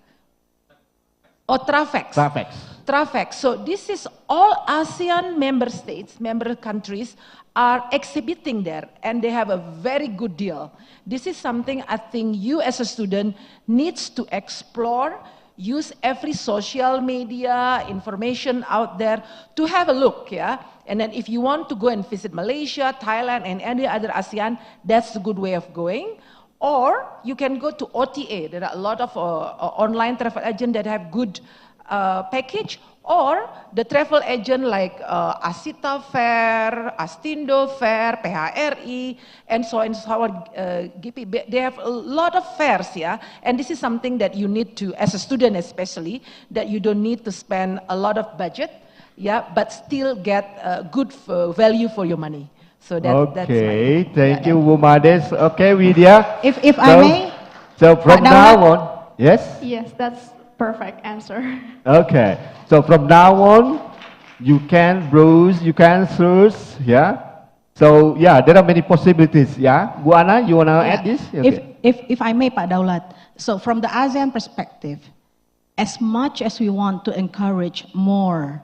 Oh, TRAFEX. TRAFEX. TRAFEX. So this is all ASEAN member states, member countries are exhibiting there, and they have a very good deal. This is something I think you as a student needs to explore, use every social media, information out there to have a look, yeah? And then if you want to go and visit Malaysia, Thailand, and any other ASEAN, that's a good way of going. Or you can go to OTA. There are a lot of online travel agents that have good package. Or the travel agent like Asita Fair, Astindo Fair, PHRI, and so on and so on. They have a lot of fairs, yeah. And this is something that you need to, as a student especially, that you don't need to spend a lot of budget, yeah, but still get good value for your money. So that's okay. Thank you, Bu Mades. Okay, Widya. If I may. So from now on, yes. Yes, that's perfect answer. Okay. So from now on, you can browse, you can search, yeah. So yeah, there are many possibilities, yeah. Bu Ana, you wanna add this? Okay. If I may, Pak Daulat. So from the ASEAN perspective, as much as we want to encourage more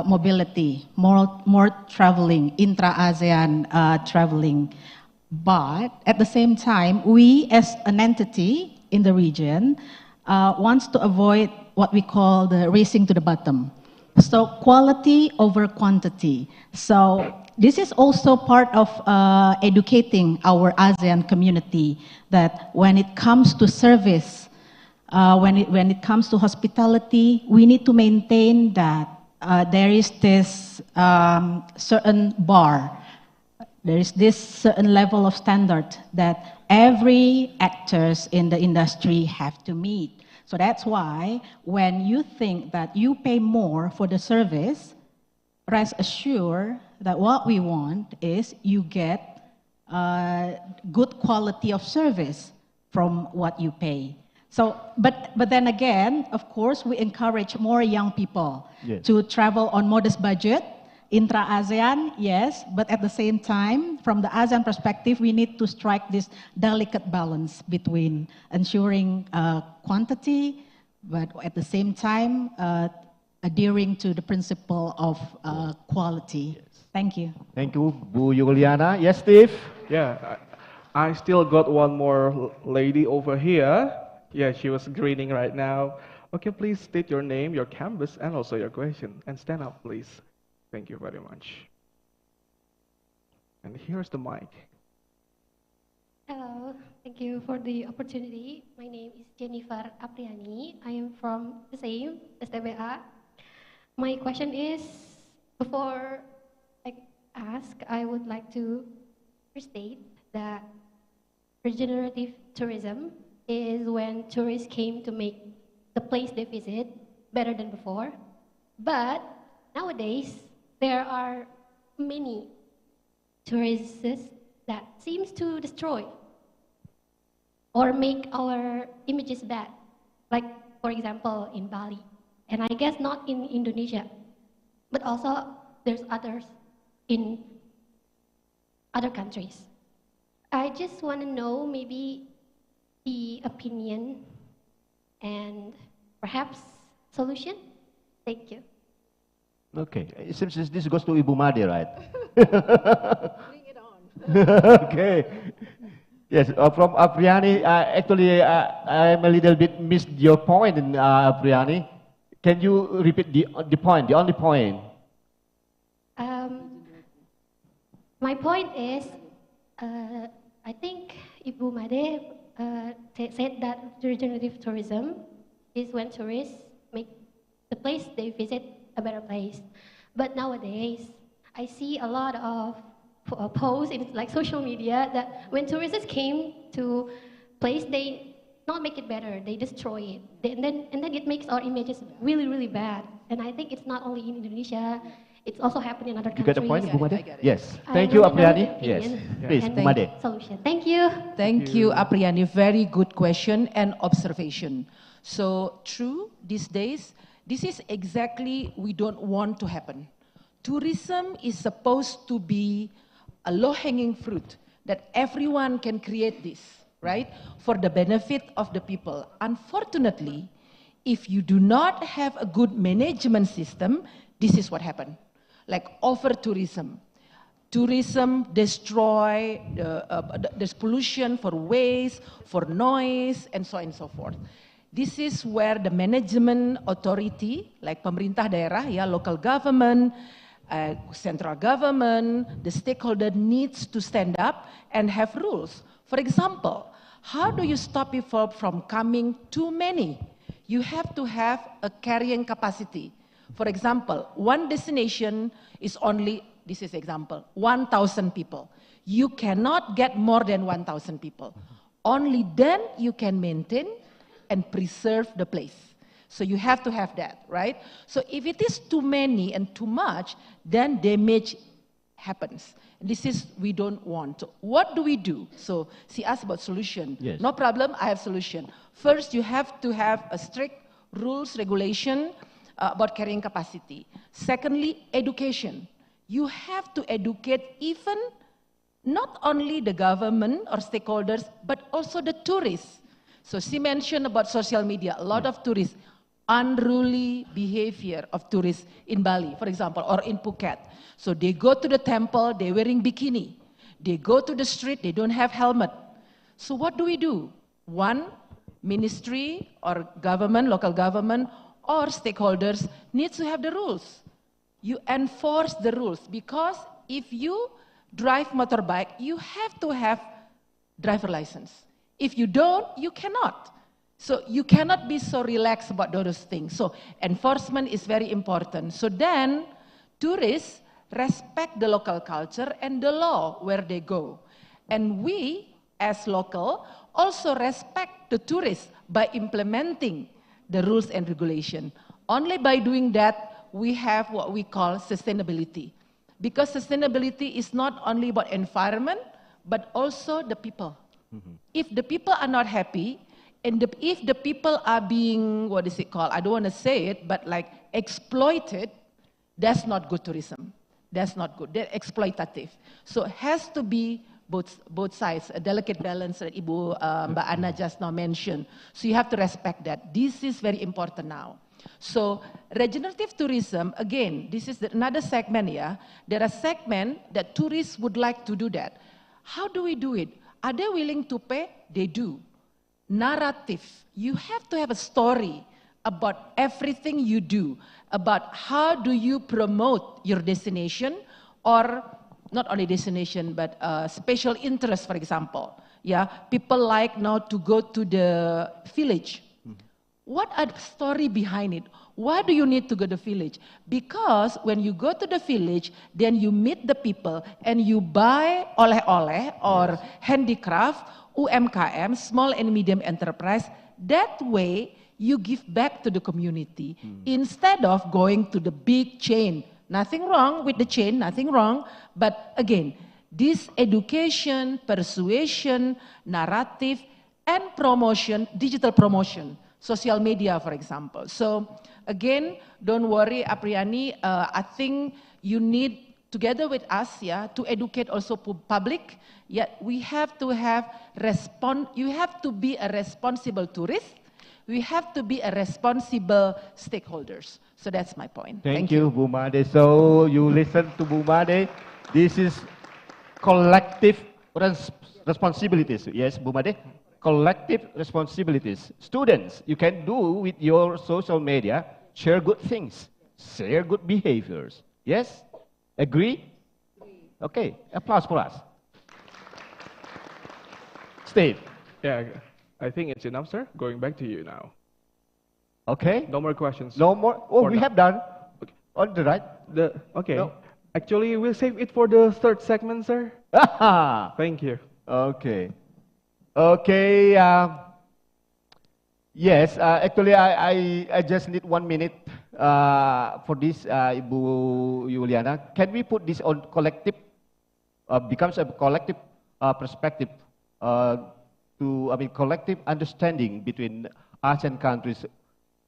mobility, more traveling, intra-ASEAN traveling, but at the same time, we as an entity in the region wants to avoid what we call the racing to the bottom. So quality over quantity. So this is also part of educating our ASEAN community that when it comes to service, when it comes to hospitality, we need to maintain that there is this certain bar, there is this certain level of standard that every actors in the industry have to meet. So that's why when you think that you pay more for the service, rest assured that what we want is you get good quality of service from what you pay. So, but then again, of course, we encourage more young people to travel on modest budget, intra-ASEAN, yes, but at the same time, from the ASEAN perspective, we need to strike this delicate balance between ensuring quantity, but at the same time, adhering to the principle of quality. Thank you. Thank you, Bu Yuliana. Yes, Steve? Yeah, I still got one more lady over here. Yeah, she was grinning right now. Okay, please state your name, your campus, and also your question. And stand up, please. Thank you very much. And here's the mic. Hello, thank you for the opportunity. My name is Jennifer Apriani. I am from the same STBA. My question is, before I ask, I would like to state that regenerative tourism is when tourists came to make the place they visit better than before. But nowadays, there are many tourists that seems to destroy or make our images bad. Like, for example, in Bali. And I guess not in Indonesia, but also there's others in other countries. I just want to know maybe the opinion and perhaps solution. Thank you. Okay, it seems this goes to Ibu Made, right? Bring it on. Okay. Yes, from Apriani, actually, I'm a little bit missed your point, Apriani. Can you repeat the point, the only point? My point is, I think Ibu Made said that regenerative tourism is when tourists make the place they visit a better place. But nowadays, I see a lot of posts in like social media that when tourists came to place, they not make it better, they destroy it. And then it makes our images really, really bad. And I think it's not only in Indonesia, it's also happening in other countries. You get the point, Bu Made? Yes. Thank you, Apriani. Yes. Please, Bu Made. Solution. Thank you. Thank you, Apriani. Very good question and observation. So true, these days, this is exactly we don't want to happen. Tourism is supposed to be a low-hanging fruit that everyone can create this, right? For the benefit of the people. Unfortunately, if you do not have a good management system, this is what happened. Like over-tourism. Tourism destroy, there's pollution for waste, for noise, and so on and so forth. This is where the management authority, like pemerintah daerah, ya, local government, central government, the stakeholder needs to stand up and have rules. For example, how do you stop people from coming too many? You have to have a carrying capacity. For example, one destination is only, this is example, 1,000 people. You cannot get more than 1,000 people. Only then you can maintain and preserve the place. So you have to have that, right? So if it is too many and too much, then damage happens. This is, we don't want. So what do we do? So she asked about solution. Yes. No problem, I have solution. First, you have to have a strict rules, regulation about carrying capacity. Secondly, education. You have to educate even not only the government or stakeholders, but also the tourists. So she mentioned about social media, a lot of tourists, unruly behavior of tourists in Bali, for example, or in Phuket. So they go to the temple, they're wearing bikini. They go to the street, they don't have helmet. So what do we do? One, ministry or government, local government, or stakeholders needs to have the rules. You enforce the rules, because if you drive motorbike, you have to have driver license. If you don't, you cannot. So you cannot be so relaxed about those things. So enforcement is very important. So then tourists respect the local culture and the law where they go. And we, as local, also respect the tourists by implementing the rules and regulation. Only by doing that, we have what we call sustainability. Because sustainability is not only about environment, but also the people. If the people are not happy, and if the people are being, what is it called? I don't want to say it, but like exploited, that's not good tourism. That's not good. They're exploitative. So it has to be both sides, a delicate balance that Ibu Mbak Anna just now mentioned. So you have to respect that. This is very important now. So regenerative tourism, again, this is another segment, yeah. There are segments that tourists would like to do that. How do we do it? Are they willing to pay? They do. Narrative. You have to have a story about everything you do, about how do you promote your destination, or not only destination, but special interest, for example. Yeah, people like now to go to the village. What are the story behind it? Why do you need to go to the village? Because when you go to the village, then you meet the people and you buy oleh-oleh or handicraft, UMKM, small and medium enterprise. That way, you give back to the community instead of going to the big chain. Nothing wrong with the chain, nothing wrong. But again, this education, persuasion, narrative, and promotion, digital promotion, social media, for example. So again, don't worry, Apriani, I think you need, together with us, yeah, to educate also public. Yet we have to have you have to be a responsible tourist. We have to be a responsible stakeholders. So that's my point. Thank you, Bu Made. So you listen to Bu Made. This is collective responsibilities. Yes, Bu Made? Collective responsibilities. Students, you can do with your social media, share good things, share good behaviors. Yes? Agree? Okay, applause for us. Steve. Yeah, I think it's enough, sir. Going back to you now. Okay. No more questions. No more? Oh, we now. have done. Okay. On the right? Okay. No. Actually, we'll save it for the third segment, sir. Thank you. Okay. Okay. Yes, actually, I just need 1 minute for this, Ibu Yuliana. Can we put this on collective, becomes a collective perspective, collective understanding between ASEAN countries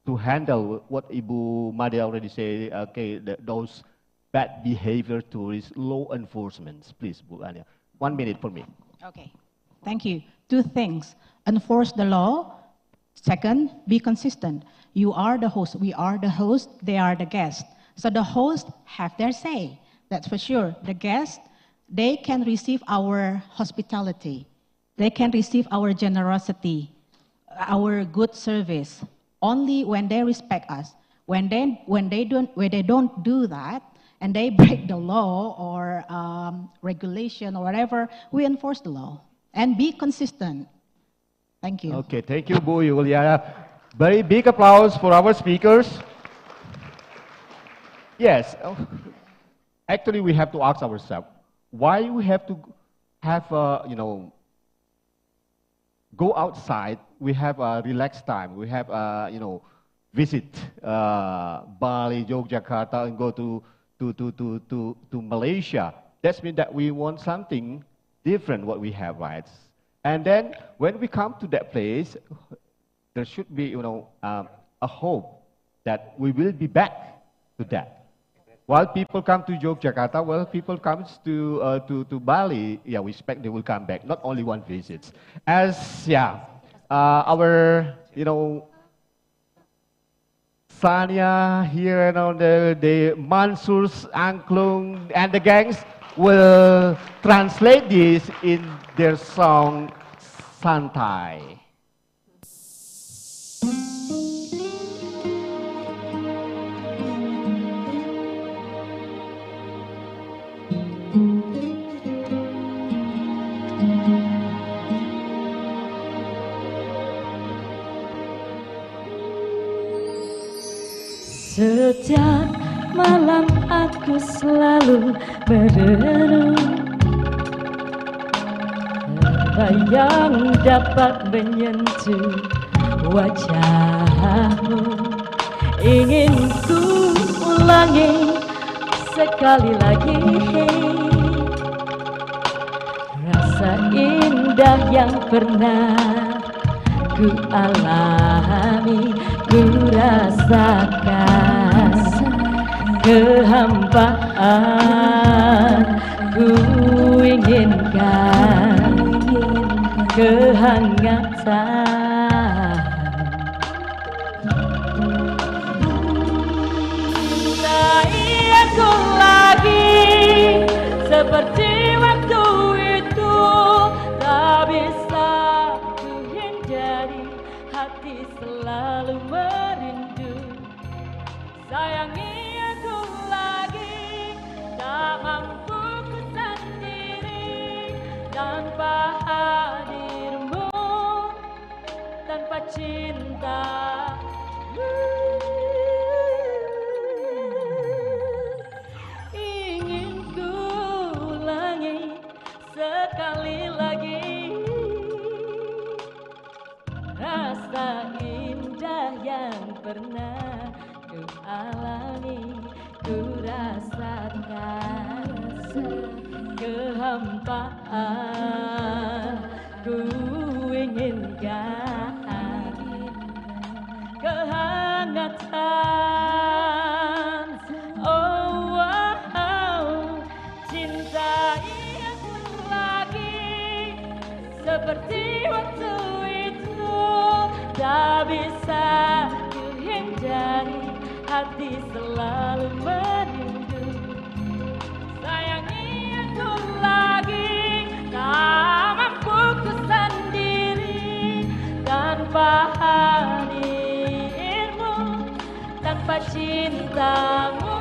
to handle what Ibu Made already said, okay, those bad behavior towards law enforcement. Please, Bu Ania. 1 minute for me. Okay, thank you. 2 things. Enforce the law. Second, be consistent. You are the host, we are the host, they are the guest. So the host have their say, that's for sure. The guest, they can receive our hospitality. They can receive our generosity, our good service, only when they respect us. When they don't do that, and they break the law or regulation or whatever, we enforce the law. And be consistent. Thank you. Okay, thank you, Bu Yuliana. Very big applause for our speakers. Yes, actually we have to ask ourselves, why we have to have, go outside, we have a relaxed time, we have, visit Bali, Yogyakarta, and go to Malaysia. That means that we want something different what we have, right? And then when we come to that place, there should be, a hope that we will be back to that. While people come to Yogyakarta, while people come to Bali, yeah, we expect they will come back. Not only one visit. As our Sania here and on the Manshur's, Angklung, and the gangs will translate this in their song Santai. Setiap malam aku selalu merenung, terbayang dapat menyentuh wajahmu. Ingin ku ulangi sekali lagi rasa indah yang pernah ku alami. Ku rasakan kehampaan, ku inginkan kehangatan. Tak aku lagi seperti waktu itu, tak bisa ku hindari, hati selalu merindu. Sayangi aku lagi, tak mampu ku sendiri tanpa hadirmu, tanpa cinta. Ingin ku ulangi sekali lagi rasa indah yang pernah ku alami. Ku rasakan kehampaan, ku inginkan kehangatan. Oh, cintai aku lagi seperti waktu itu, tak bisa ku hindari, hati selalu merindu. Sayangi aku lagi, tak mampu dirimu tanpa cintamu.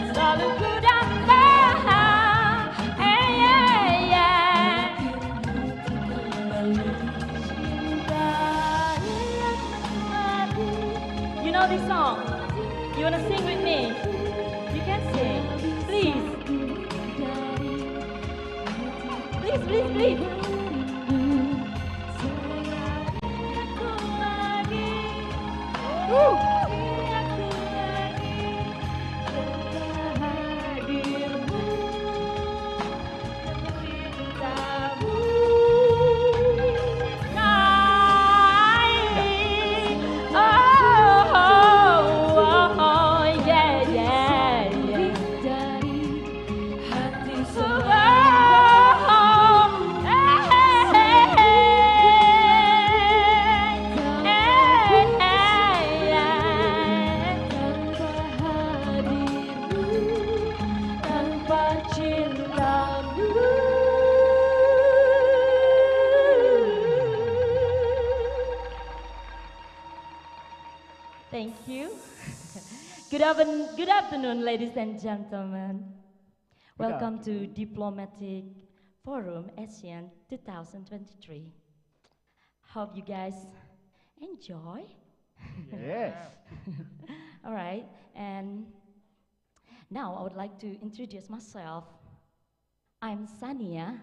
Selalu You know this song? You wanna sing with me? You can sing. Please. Please, please, please. Woo. Thank you. Good afternoon, ladies and gentlemen. Welcome to Diplomatic Forum ASEAN 2023. Hope you guys enjoy. Yes. All right, and now I would like to introduce myself. I'm Sania,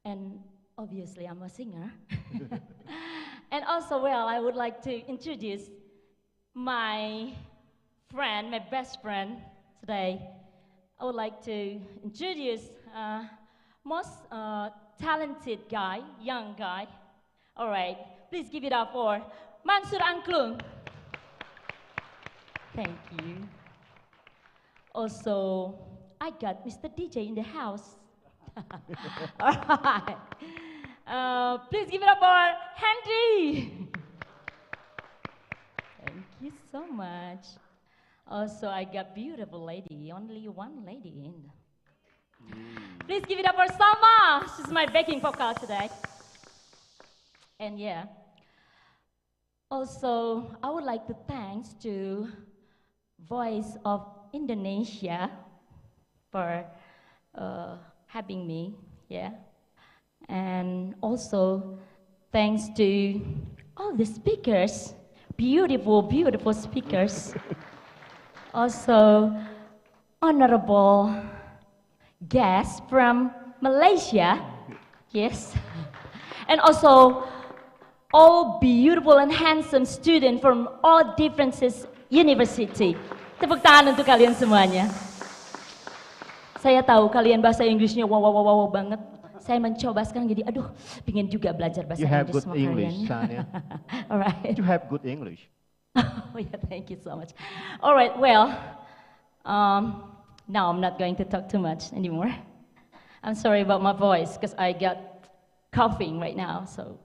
and obviously I'm a singer. And also, well, I would like to introduce my friend, my best friend today. I would like to introduce most talented guy, young guy. All right, please give it up for Manshur Angklung. Thank you. Also, I got Mr. DJ in the house. All right. Please give it up for Henry. Thank you so much. Also, I got beautiful lady, only one lady in. Please give it up for Salma. She's my backing vocal today. And yeah. Also, I would like to thanks to Voice of Indonesia for having me. Yeah. And also, thanks to all the speakers. Beautiful, beautiful speakers. Also, honorable guests from Malaysia. Yes. And also, all beautiful and handsome students from all different university. Tepuk tangan untuk kalian semuanya. Saya tahu kalian bahasa Inggrisnya wow banget. Saya mencoba sekarang jadi, aduh, pengen juga belajar bahasa Inggris sama kalian. You have good English, Sania. All right. You have good English. Oh yeah, thank you so much. All right, well, now I'm not going to talk too much anymore. I'm sorry about my voice because I got coughing right now, so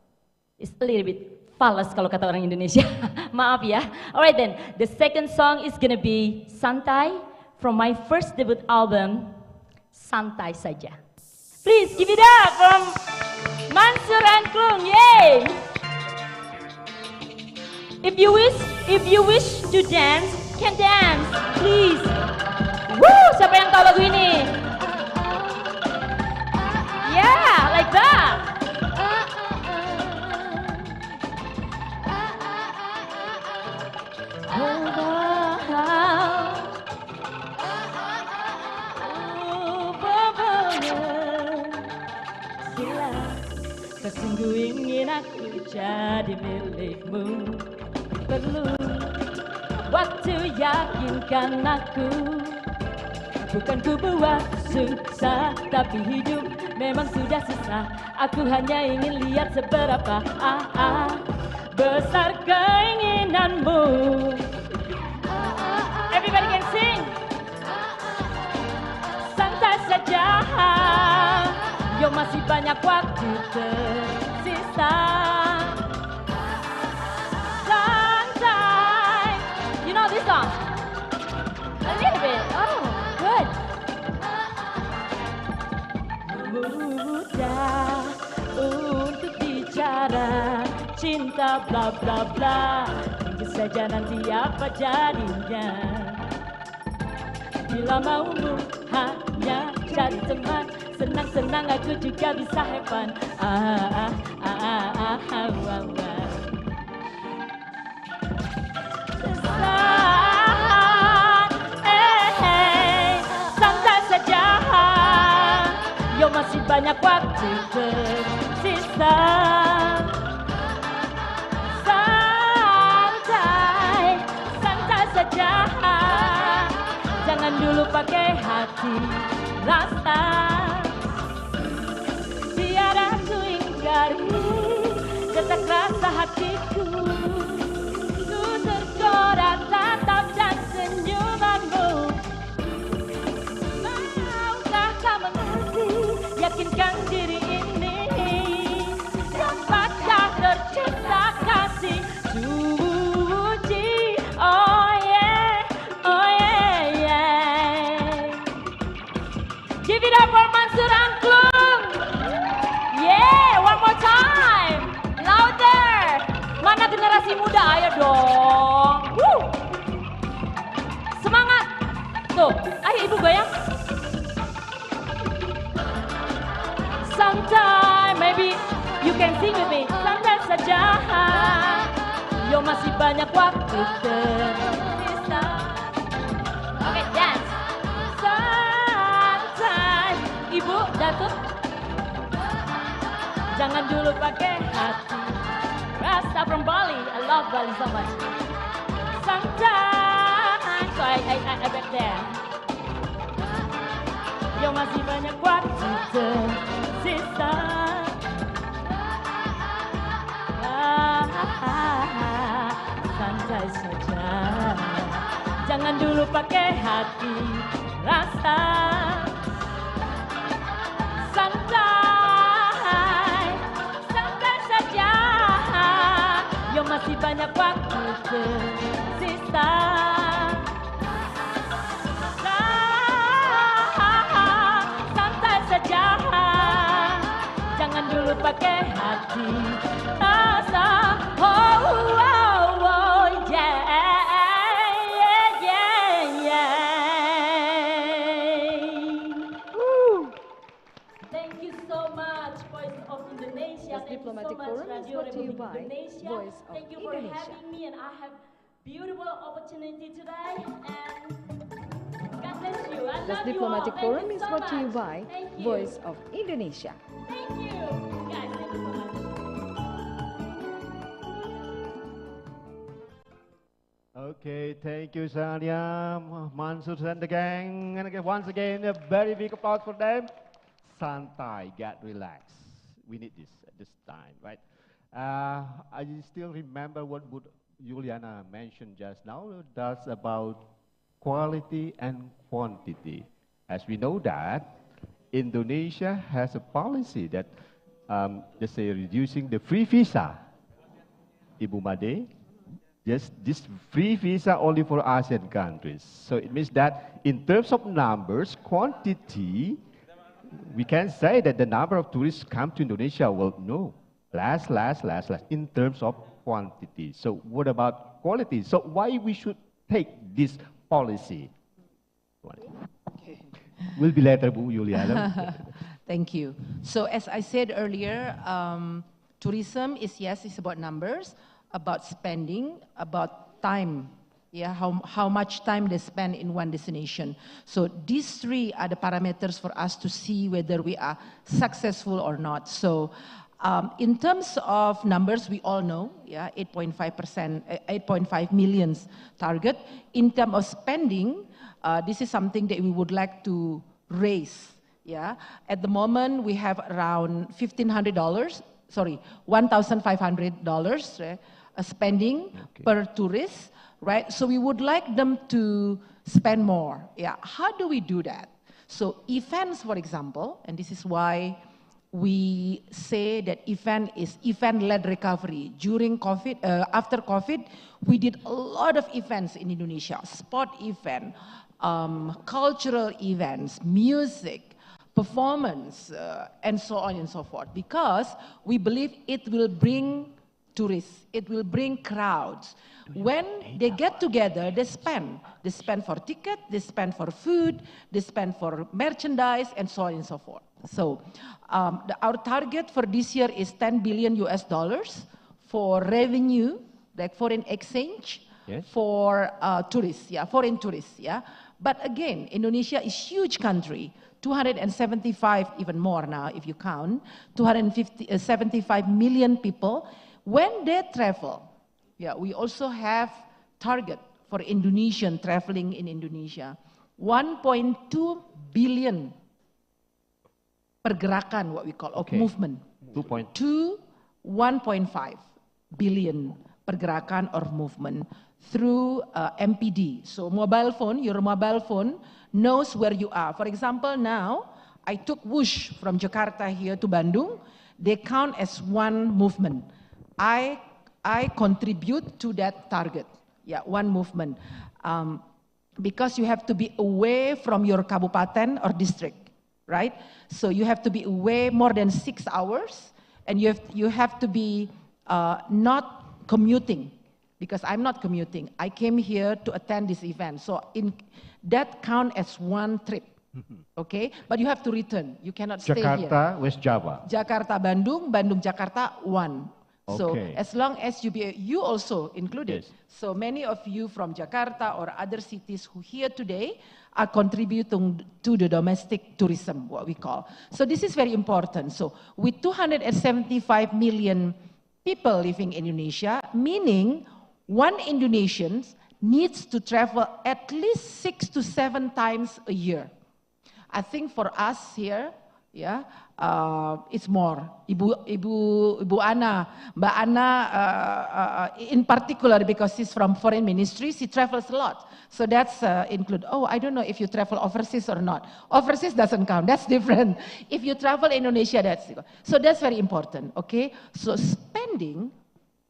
it's a little bit falas kalau kata orang Indonesia. Maaf ya. All right then, the second song is gonna be Santai from my first debut album, Santai Saja. Please give it up from Manshur Angklung, yay! If you wish to dance, can dance, please. Woo! Siapa yang tahu lagu ini? Yeah, like that. Sungguh ingin aku jadi milikmu. Perlu waktu yakinkan aku. Bukan ku buat susah, tapi hidup memang sudah susah. Aku hanya ingin lihat seberapa besar keinginanmu. Everybody can sing. Santai saja. Yo masih banyak waktu tersisa. Santai. You know this song? A little bit. Oh, good. Mudah untuk bicara cinta bla bla bla. Tunggu saja nanti apa jadinya. Bila maumu hanya cari teman, senang-senang aku juga bisa have fun. Santai saja, yo masih banyak waktu tersisa. Santai, santai saja. Jangan dulu pakai hati rasa. Tiada ku ingkari detak rasa hatiku. Ku tergoda tatap dan senyumanmu. Maukah kau mengerti, yakinkan diri ini dapatkah tercipta kasih suci. Oh yeah, oh yeah, yeah. Give it up for Manshur Angklung. Yeah, one more time. Louder. Mana generasi muda, ayo dong. Woo. Semangat. Tuh, ayo ibu goyang. Sometime, maybe you can sing with me. Santai saja. Yo masih banyak waktu tersisa. Oke, dance. Santai, ibu, Dato. Jangan dulu pakai hati rasa from Bali. I love Bali so much. Santai, so I back there. Yo masih banyak waktu tersisa. Santai saja. Jangan dulu pakai hati rasa. Santai, santai saja. Yo masih banyak waktu tersisa. Santai saja. Jangan dulu pakai hati rasa. Oh, oh, oh, yeah, yeah, yeah, yeah. Woo. Thank you so much, Voice of Indonesia. This Thank you so diplomatic much, forum is Radio brought to you Republik by Indonesia. Voice of Thank you for Indonesia. having me, and I have beautiful opportunity today. And God bless you. I This love you all. diplomatic Thank forum you is so brought to you much. by Thank you. Voice of Indonesia. Thank you, guys. Thank you so much. Okay, thank you, Sania, Manshur, and the gang. And again, once again, a very big applause for them. Santai, get relaxed. We need this at this time, right? I still remember what Yuliana mentioned just now. That's about quality and quantity. As we know that, Indonesia has a policy that, let's say, reducing the free visa. Ibu Made, just this free visa only for ASEAN countries. So it means that in terms of numbers, quantity, we can say that the number of tourists come to Indonesia will no, less in terms of quantity. So what about quality? So why we should take this policy? Will be later, Bu Yuliana. Thank you. So as I said earlier, tourism is, yes, it's about numbers, about spending, about time. Yeah, how much time they spend in one destination. So these three are the parameters for us to see whether we are successful or not. So in terms of numbers, we all know, yeah, 8.5%, 8.5 million target. In terms of spending, this is something that we would like to raise. Yeah, at the moment we have around $1,500, sorry, $1,500 spending per tourist. Right, so we would like them to spend more. Yeah, how do we do that? So events, for example, and this is why we say that event is event-led recovery. During COVID, after COVID, we did a lot of events in Indonesia, sport event, cultural events, music, performance, and so on and so forth, because we believe it will bring tourists, it will bring crowds. When they get together, they spend. They spend for ticket, they spend for food, they spend for merchandise, and so on and so forth. So our target for this year is $10 billion for revenue, like foreign exchange, for tourists, foreign tourists, But again, Indonesia is huge country, 275, even more now if you count, 275 million people. When they travel, we also have target for Indonesian traveling in Indonesia, 1.2 billion pergerakan, what we call, of movement. 1.5 billion pergerakan or movement through MPD. So mobile phone, your mobile phone knows where you are. For example, now I took Wush from Jakarta here to Bandung. They count as one movement. I contribute to that target. One movement. Because you have to be away from your kabupaten or district, right? So you have to be away more than 6 hours, and you have to be not commuting, because I'm not commuting. I came here to attend this event. So that count as one trip, okay? But you have to return. You cannot stay here. Jakarta, West Java. Jakarta, Bandung, Bandung, Jakarta, one. So Okay. as long as you also included. So many of you from Jakarta or other cities who here today are contributing to the domestic tourism, what we call. So this is very important. So with 275 million people living in Indonesia, meaning one Indonesian needs to travel at least 6 to 7 times a year. I think for us here, it's more. Ibu Ana, Mbak Ana, in particular, because she's from foreign ministry, she travels a lot. So that's include. Oh, I don't know if you travel overseas or not. Overseas doesn't count. That's different. If you travel Indonesia, so that's very important. Okay. So spending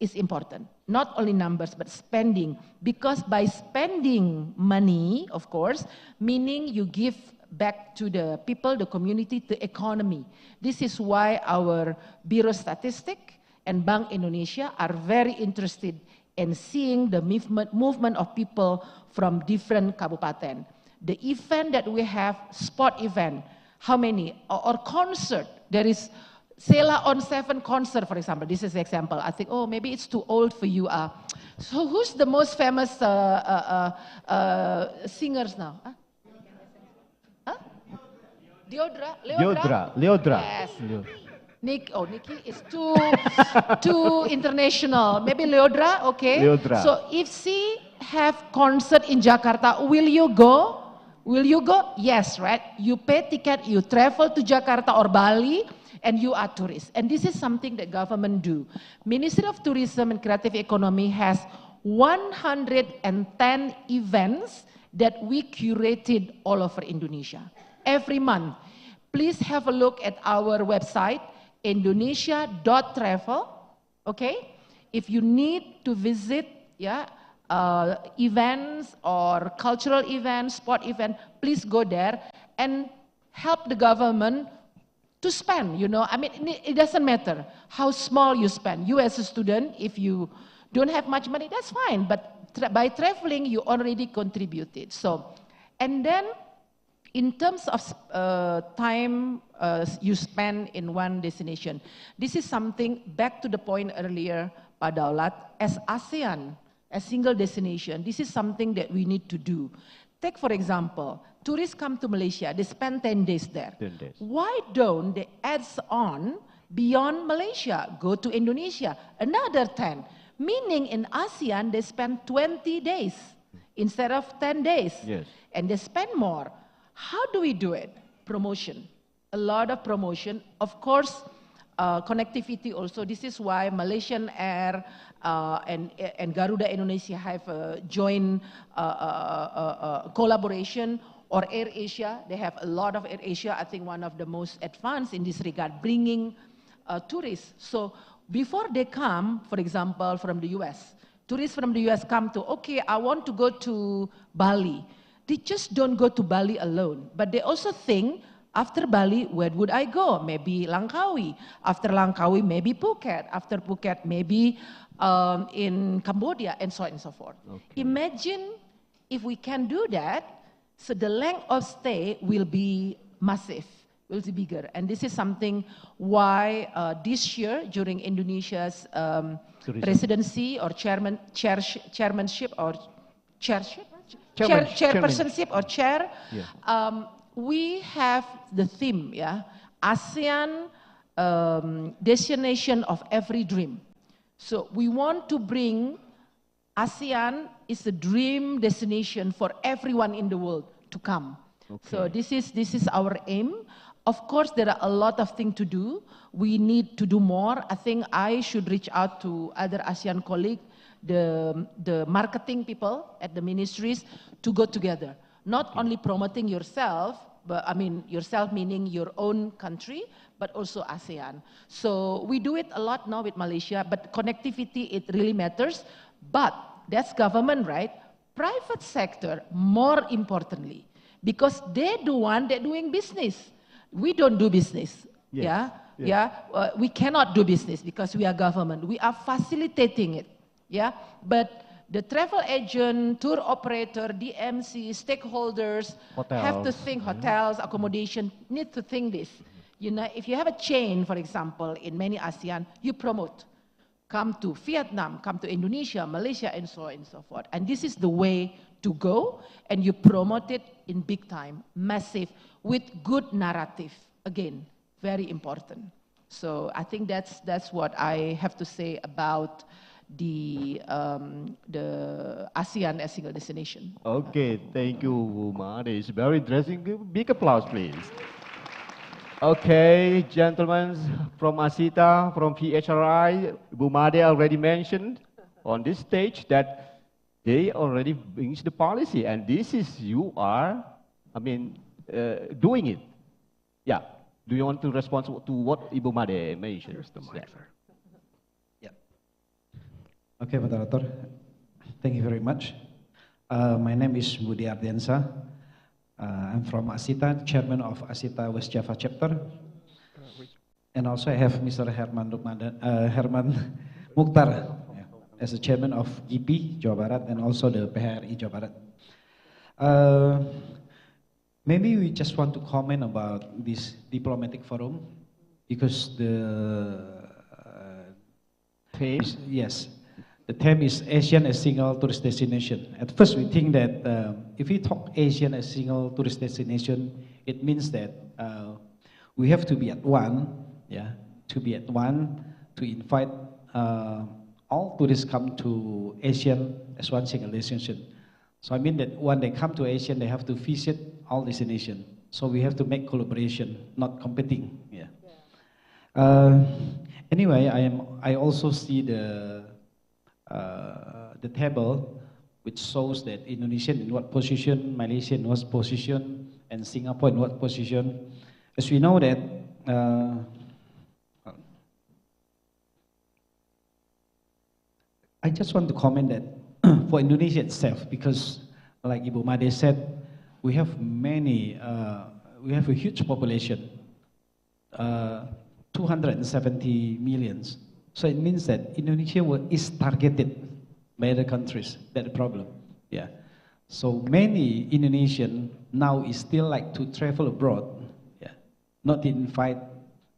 is important. Not only numbers, but spending. Because by spending money, of course, meaning you give back to the people, the community, the economy. This is why our Bureau Statistic and Bank Indonesia are very interested in seeing the movement of people from different kabupaten. The event that we have, sport event, how many? Or concert, there is Sela on 7 concert, for example. This is an example. I think, oh, maybe it's too old for you. So who's the most famous singers now? Leodra? Yes. Nikki is too international. Maybe Leodra, okay. Leodra. So if she have concert in Jakarta, will you go? Will you go? Yes, right? You pay ticket, you travel to Jakarta or Bali, and you are tourists. And this is something that government do. Ministry of Tourism and Creative Economy has 110 events that we curated all over Indonesia. Every month. Please have a look at our website, indonesia.travel, okay? If you need to visit, events or cultural events, sport event, please go there and help the government to spend, I mean, it doesn't matter how small you spend. You as a student, if you don't have much money, that's fine, but by traveling, you already contributed. So, and then, in terms of time you spend in one destination, this is something, back to the point earlier, Pak Daulat, as ASEAN, as single destination, this is something that we need to do. Take, for example, tourists come to Malaysia, they spend 10 days there. 10 days. Why don't they add on beyond Malaysia, go to Indonesia, another 10? Meaning in ASEAN, they spend 20 days instead of 10 days. Yes. And they spend more. How do we do it? Promotion. A lot of promotion. Of course, connectivity also. This is why Malaysian Air and Garuda Indonesia have a joint collaboration. or AirAsia. They have a lot of AirAsia, I think one of the most advanced in this regard, bringing tourists. So before they come, for example, from the US, tourists from the US come to, okay, I want to go to Bali. They just don't go to Bali alone, but they also think, after Bali, where would I go? Maybe Langkawi. After Langkawi, maybe Phuket. After Phuket, maybe in Cambodia, and so on and so forth. Okay. Imagine if we can do that, so the length of stay will be massive, will be bigger. And this is something why this year, during Indonesia's presidency or chairmanship or chairpersonship or chair, yeah. We have the theme, yeah, ASEAN destination of every dream. So we want to bring ASEAN is a dream destination for everyone in the world to come. Okay. So this is our aim. Of course, there are a lot of things to do. We need to do more. I think I should reach out to other ASEAN colleagues, the marketing people at the ministries, to go together. Not only promoting yourself, but I mean yourself meaning your own country, but also ASEAN. So we do it a lot now with Malaysia, but connectivity, it really matters. But that's government, right? Private sector, more importantly, because they're doing business. We don't do business. Yes. Yeah, yes. Yeah. We cannot do business because we are government. We are facilitating it. Yeah, but the travel agent, tour operator, DMC, stakeholders have to think, hotels, accommodation, need to think this. You know, if you have a chain, for example, in many ASEAN, you promote. Come to Vietnam, come to Indonesia, Malaysia, and so on and so forth. And this is the way to go, and you promote it in big time, massive, with good narrative. Again, very important. So I think that's what I have to say about the ASEAN as single destination. Okay, thank you, Uma. It's very interesting. Big applause, please. Okay, gentlemen from ASITA, from PHRI, Bumade already mentioned on this stage that they already brings the policy, and this is you are, I mean, doing it. Yeah. Do you want to respond to what Ibu Made mentioned? Here's the mic, sir. Okay, Moderator. Thank you very much. My name is Budi Ardiansa. I'm from ASITA, chairman of ASITA West Java chapter. And also I have Mr. Herman Mukhtar as the chairman of GP Jawa Barat and also the PHRI Jawa Barat. Maybe we just want to comment about this diplomatic forum because the theme, yes. The theme is ASEAN as single tourist destination. At first, we think that if we talk ASEAN as single tourist destination, it means that we have to be at one, yeah, to be at one to invite all tourists come to ASEAN as one single destination. So I mean that when they come to ASEAN, they have to visit all destinations. So we have to make collaboration, not competing. Yeah. Anyway, I also see the table which shows that Indonesia in what position, Malaysia in what position, and Singapore in what position. As we know that I just want to comment that for Indonesia itself, because like Ibu Made said, we have we have a huge population, 270 millions. So it means that Indonesia is targeted by other countries. That's the problem. Yeah. So many Indonesians now is still like to travel abroad. Yeah. Not invite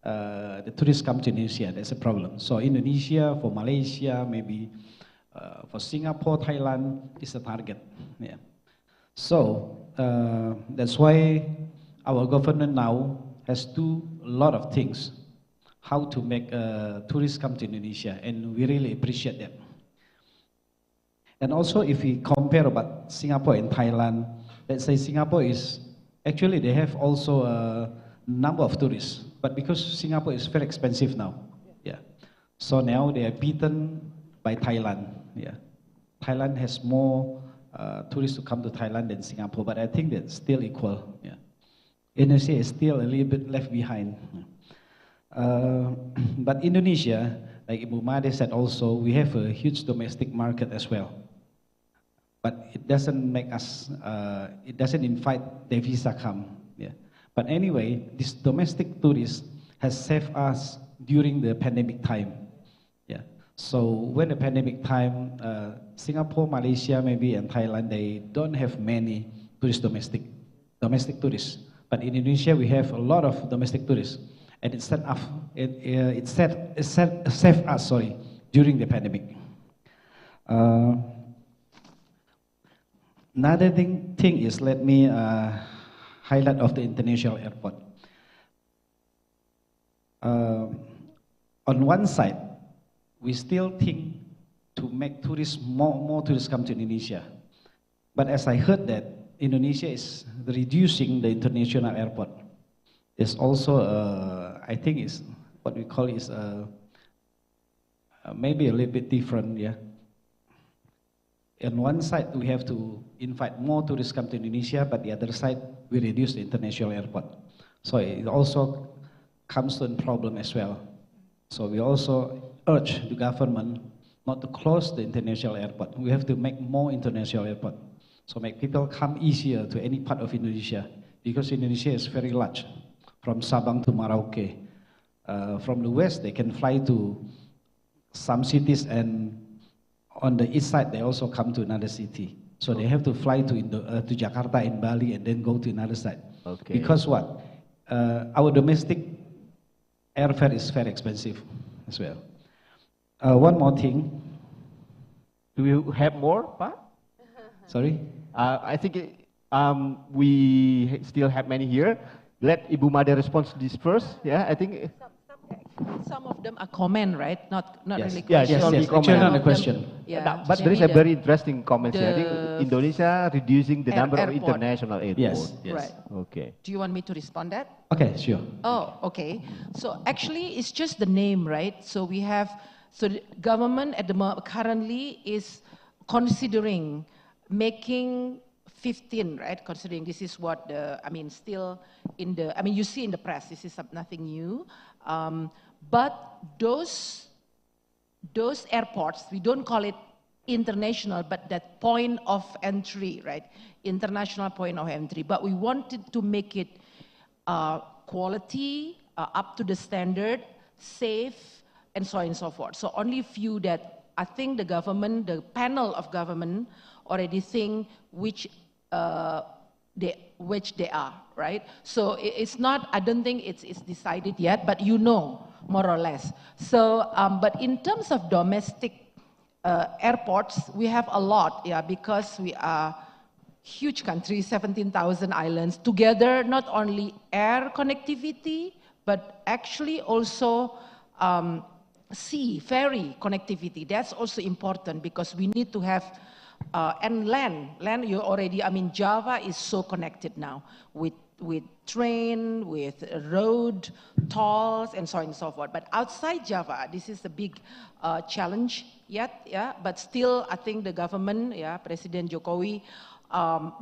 the tourists come to Indonesia. That's a problem. So Indonesia, for Malaysia, maybe for Singapore, Thailand is a target. Yeah. So that's why our government now has do a lot of things how to make tourists come to Indonesia, and we really appreciate that. And also, if we compare about Singapore and Thailand, let's say Singapore is, actually they have also a number of tourists, but because Singapore is very expensive now, yeah. So now they are beaten by Thailand, yeah. Thailand has more tourists to come to Thailand than Singapore, but I think that's still equal. Yeah. Indonesia is still a little bit left behind. But Indonesia, like Ibu Made said also, we have a huge domestic market as well. But it doesn't make us, it doesn't invite devisa come. Yeah. But anyway, this domestic tourist has saved us during the pandemic time. Yeah. So when the pandemic time, Singapore, Malaysia, maybe, and Thailand, they don't have many domestic tourists. But in Indonesia, we have a lot of domestic tourists, and it saved us, sorry, during the pandemic. Another thing is, let me highlight of the international airport. On one side, we still think to make tourists, more tourists come to Indonesia. But as I heard that Indonesia is reducing the international airport, there's also, I think it's what we call is maybe a little bit different, yeah. On one side, we have to invite more tourists come to Indonesia, but the other side, we reduce the international airport. So it also comes to a problem as well. So we also urge the government not to close the international airport. We have to make more international airport. So make people come easier to any part of Indonesia, because Indonesia is very large, from Sabang to Merauke. From the west, they can fly to some cities, and on the east side, they also come to another city. So they have to fly to Jakarta and Bali and then go to another side. Okay. Because what? Our domestic airfare is very expensive as well. One more thing. Do you have more, Pak? Sorry? I think we still have many here. Let Ibu Made respond to this first. Yeah, I think. Some of them are comment, right? Not yes. really Yes, question. yes, actually not a question. Yeah. But there is a very interesting comment here. I think Indonesia reducing the number of airport. international airports. Yes, yes. Right. Okay. Do you want me to respond that? Okay, sure. Oh, okay. So actually, it's just the name, right? So we have, so the government at the currently is considering making 15, right? Considering this is what the, I mean, still in the, I mean, you see in the press, this is nothing new. But those airports, we don't call it international, but that point of entry, right? International point of entry. But we wanted to make it quality, up to the standard, safe, and so on and so forth. So only few that I think the government, the panel of government already think which they are, right? So it's not, I don't think it's decided yet, but you know, more or less. So, but in terms of domestic airports, we have a lot, yeah, because we are huge country, 17,000 islands. Together, not only air connectivity, but actually also sea, ferry connectivity. That's also important because we need to have and land you already, I mean, Java is so connected now with train, with road, tolls, and so on and so forth. But outside Java, this is a big challenge yet, yeah. But still, I think the government, yeah, President Jokowi,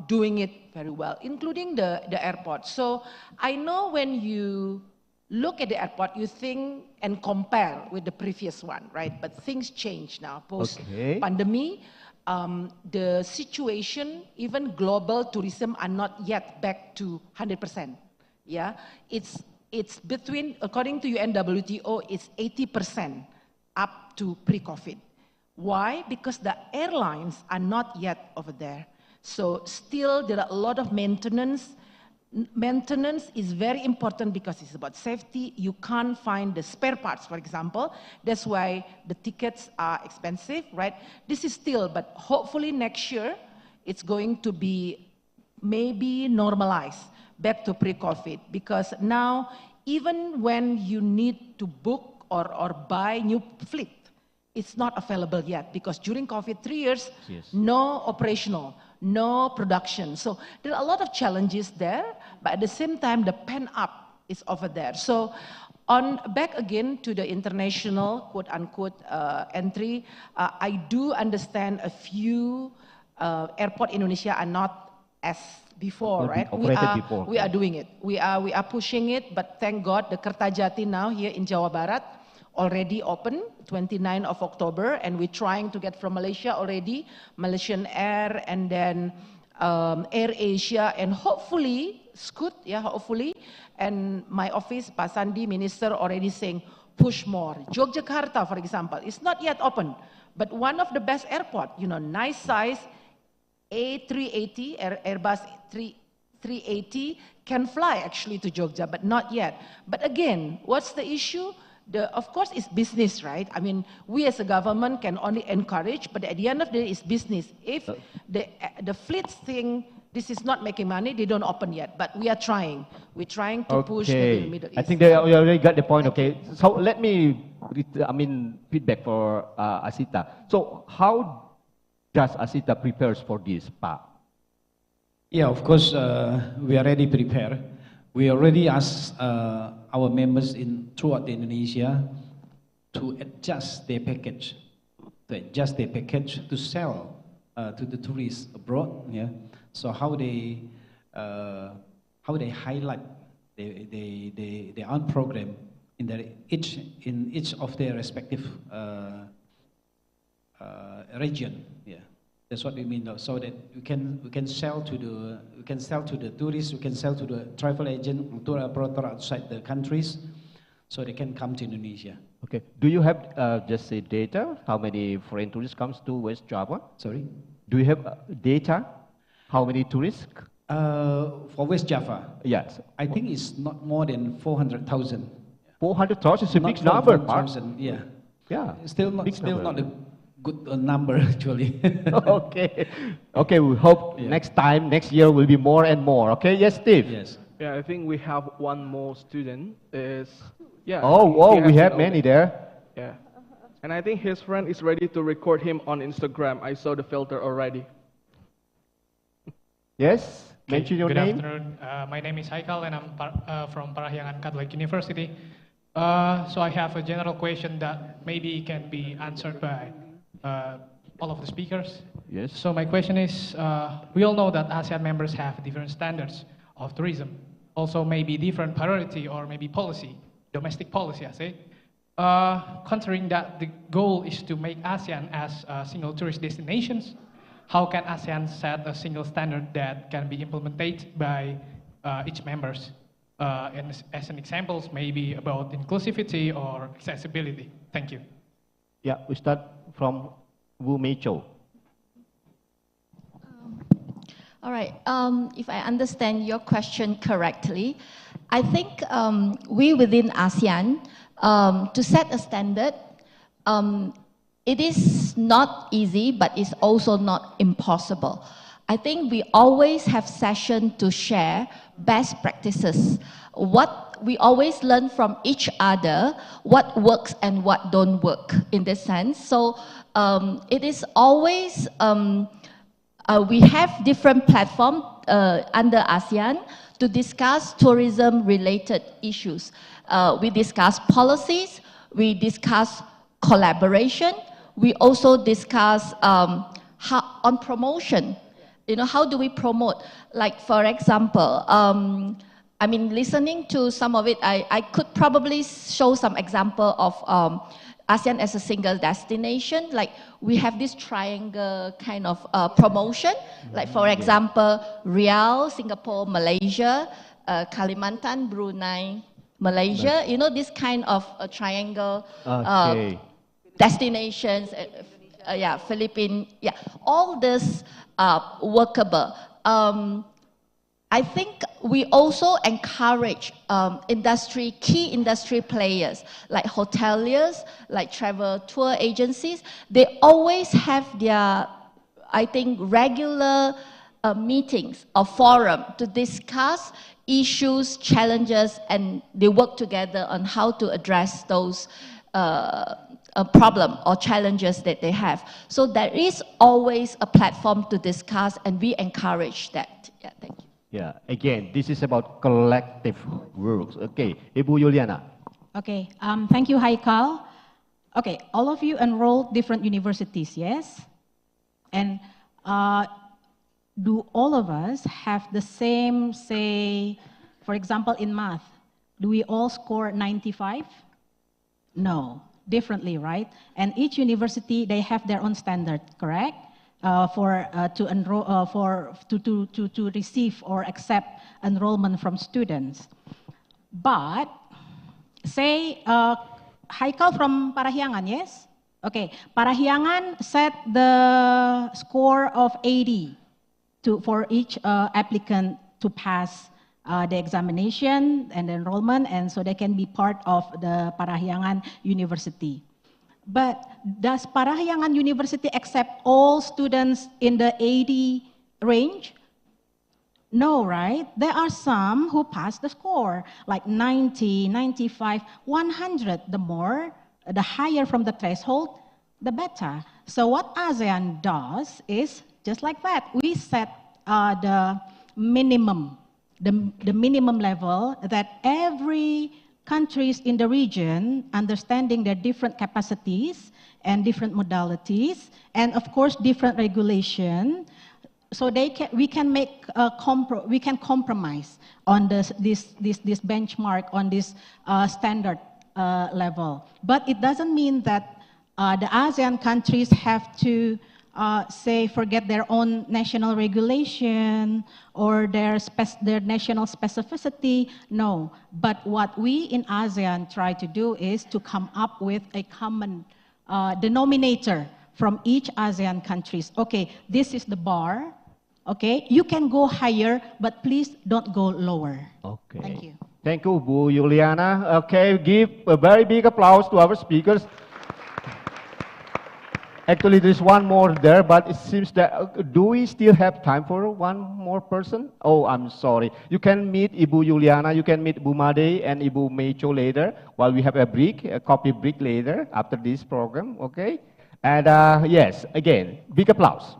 doing it very well, including the airport. So I know when you look at the airport, you think and compare with the previous one, right? But things change now, post-pandemic. The situation, even global tourism, are not yet back to 100%. Yeah, it's between, according to UNWTO, it's 80% up to pre-COVID. Why? Because the airlines are not yet over there. So still there are a lot of maintenance. Maintenance is very important because it's about safety. You can't find the spare parts, for example. That's why the tickets are expensive, right? This is still, but hopefully next year, it's going to be maybe normalized back to pre-COVID. Because now, even when you need to book or buy new fleet, it's not available yet. Because during COVID, 3 years, no operational, no production. So there are a lot of challenges there, but at the same time, the pen-up is over there. So back again to the international, quote-unquote, entry, I do understand a few airport Indonesia are not as before, right? We are doing it. We are pushing it, but thank God the Kertajati now here in Jawa Barat already open 29 of October, and we're trying to get from Malaysia already, Malaysian Air, and then Air Asia, and hopefully Scoot, yeah, hopefully, and my office, Pak Sandi, Minister, already saying push more. Yogyakarta, for example, is not yet open, but one of the best airport, you know, nice size, A380, Airbus 380 can fly actually to Jogja, but not yet. But again, what's the issue? Of course, it's business, right? I mean, we as a government can only encourage, but at the end of the day, it's business. If the fleets think this is not making money, they don't open yet. But we are trying. We're trying to push the Middle East. I think they already got the point. Okay, so let me, feedback for Asita. So how does Asita prepares for this, Pa? Yeah, of course, we are already prepared. We already asked our members throughout Indonesia to adjust their package, to sell to the tourists abroad. Yeah, so how they highlight their own program in each of their respective region. Yeah. That's what we mean, though, so that we can sell to the tourists, we can sell to the travel agent, tour operator outside the countries, so they can come to Indonesia. Okay. Do you have just say data? How many foreign tourists comes to West Java? Sorry. Do you have data? How many tourists? For West Java. Yes. I think it's not more than 400,000. 400,000 is a big number, Mark. Yeah. Yeah. Still not a good number actually. Okay. Okay, we hope next year will be more and more. Okay, yes, Steve? Yes. Yeah, I think we have one more student. We have many there. Yeah. And I think his friend is ready to record him on Instagram. I saw the filter already. Yes, mention your name. Good afternoon. My name is Haikal and I'm from Parahyangan Catholic University. So I have a general question that maybe can be answered by all of the speakers. Yes. So my question is, we all know that ASEAN members have different standards of tourism, also maybe different priority or maybe policy, domestic policy, I say. Considering that the goal is to make ASEAN as single tourist destinations, how can ASEAN set a single standard that can be implemented by each members? As an example, maybe about inclusivity or accessibility. Thank you. Yeah, we start from Wu Mei Chou. All right. If I understand your question correctly, I think we within ASEAN, to set a standard, it is not easy, but it's also not impossible. I think we always have sessions to share best practices. What we always learn from each other, what works and what don't work in this sense. So it is always, we have different platforms under ASEAN to discuss tourism-related issues. We discuss policies, we discuss collaboration, we also discuss on promotion. You know, how do we promote? Like, for example, I mean, listening to some of it, I could probably show some example of ASEAN as a single destination. Like, we have this triangle kind of promotion. Like, for example, Riau, Singapore, Malaysia, Kalimantan, Brunei, Malaysia. You know, this kind of triangle destinations. Yeah, Philippines. Yeah, all this workable. I think we also encourage key industry players like hoteliers, like travel tour agencies. They always have their, I think, regular meetings or forum to discuss issues, challenges, and they work together on how to address those problem or challenges that they have. So there is always a platform to discuss, and we encourage that. Yeah, thank you. Yeah, again, this is about collective works. Okay, Ibu Yuliana. Okay, thank you, Haikal. Okay, all of you enrolled different universities, yes? And do all of us have the same, say, for example, in math, do we all score 95? No, differently, right? And each university, they have their own standard, correct? To enroll, to receive or accept enrollment from students. But, say, Haikal from Parahyangan, yes? Okay, Parahyangan set the score of 80 for each applicant to pass the examination and the enrollment, and so they can be part of the Parahyangan University. But does Parahyangan University accept all students in the 80 range? No, right? There are some who pass the score, like 90, 95, 100. The higher from the threshold, the better. So what ASEAN does is just like that. We set the minimum level that every countries in the region, understanding their different capacities and different modalities, and of course different regulation, so we can compromise on this benchmark, on this standard level. But it doesn't mean that the ASEAN countries have to say forget their own national regulation or their national specificity. No, but what we in ASEAN try to do is to come up with a common denominator from each ASEAN countries. Okay, this is the bar. Okay, you can go higher, but please don't go lower. Okay. Thank you. Thank you, Bu Yuliana. Okay, give a very big applause to our speakers. Actually, there's one more there, but it seems that, do we still have time for one more person? Oh, I'm sorry. You can meet Ibu Yuliana, you can meet Bu Made and Ibu Mecho later, while we have a break, a coffee break later after this program, okay? And yes, again, big applause.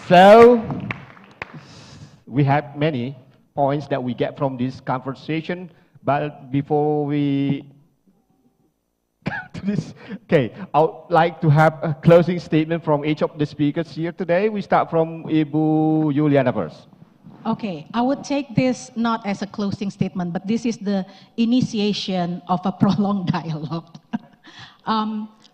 So, we have many points that we get from this conversation, but before we to this, okay, I would like to have a closing statement from each of the speakers here today. We start from Ibu Yuliana first. Okay, I would take this not as a closing statement, but this is the initiation of a prolonged dialogue.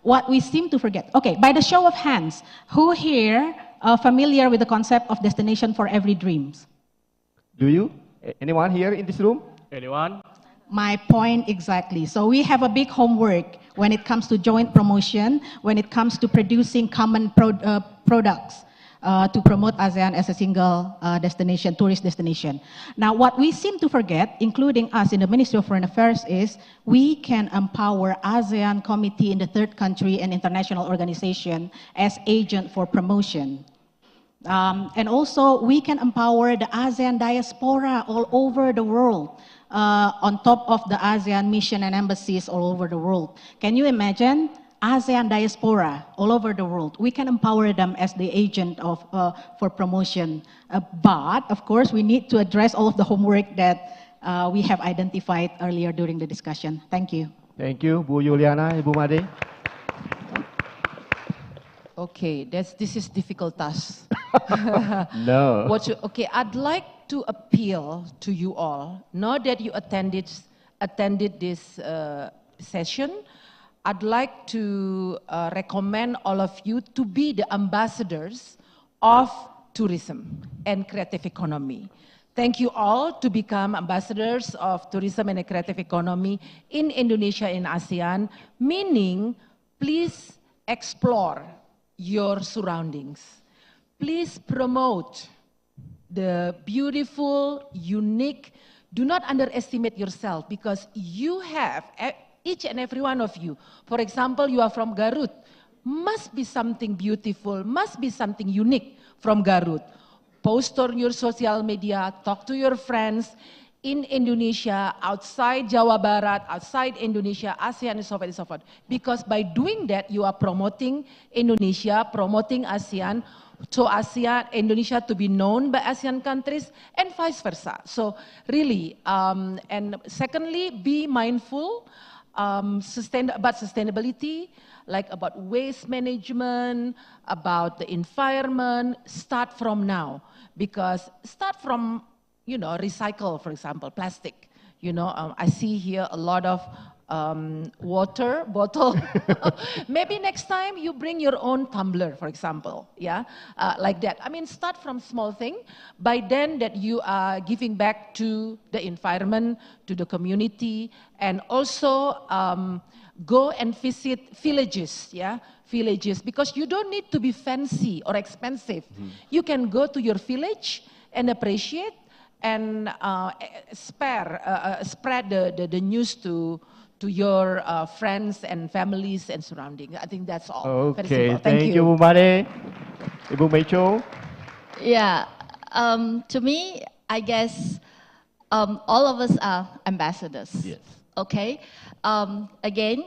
What we seem to forget. Okay, by the show of hands, who here are familiar with the concept of destination for every dreams? Do you? Anyone here in this room? Anyone? My point exactly. So we have a big homework when it comes to joint promotion, when it comes to producing common products to promote ASEAN as a single destination, tourist destination. Now, what we seem to forget, including us in the Ministry of Foreign Affairs, is we can empower ASEAN Committee in the third country and international organization as agent for promotion. And also, we can empower the ASEAN diaspora all over the world, on top of the ASEAN mission and embassies all over the world. Can you imagine ASEAN diaspora all over the world? We can empower them as the agent of, for promotion. But, of course, we need to address all of the homework that we have identified earlier during the discussion. Thank you. Thank you, Bu Yuliana, Ibu Made. Okay, this is difficult task. No. Okay, I'd like to appeal to you all. Now that you attended this session, I'd like to recommend all of you to be the ambassadors of tourism and creative economy. Thank you all to become ambassadors of tourism and creative economy in Indonesia and ASEAN, meaning please explore your surroundings. Please promote the beautiful, unique. Do not underestimate yourself, because you have, each and every one of you, for example, you are from Garut, must be something beautiful, must be something unique from Garut. Post on your social media, talk to your friends in Indonesia, outside Jawa Barat, outside Indonesia, ASEAN, and so on and so forth. Because by doing that, you are promoting Indonesia, promoting ASEAN, so ASEAN, Indonesia to be known by ASEAN countries, and vice versa. So really, and secondly, be mindful about sustainability, like about waste management, about the environment, start from now. Because start from, recycle, for example, plastic. I see here a lot of water bottle. Maybe next time you bring your own tumbler, for example, like that. I mean, start from small thing. By then that you are giving back to the environment, to the community, and also go and visit villages, villages, because you don't need to be fancy or expensive. You can go to your village and appreciate and spread the news to your friends and families and surroundings. I think that's all. Okay, Very simple. thank you, Bu Made. Ibu Mecho. Yeah, to me, I guess all of us are ambassadors. Yes. Okay. Again,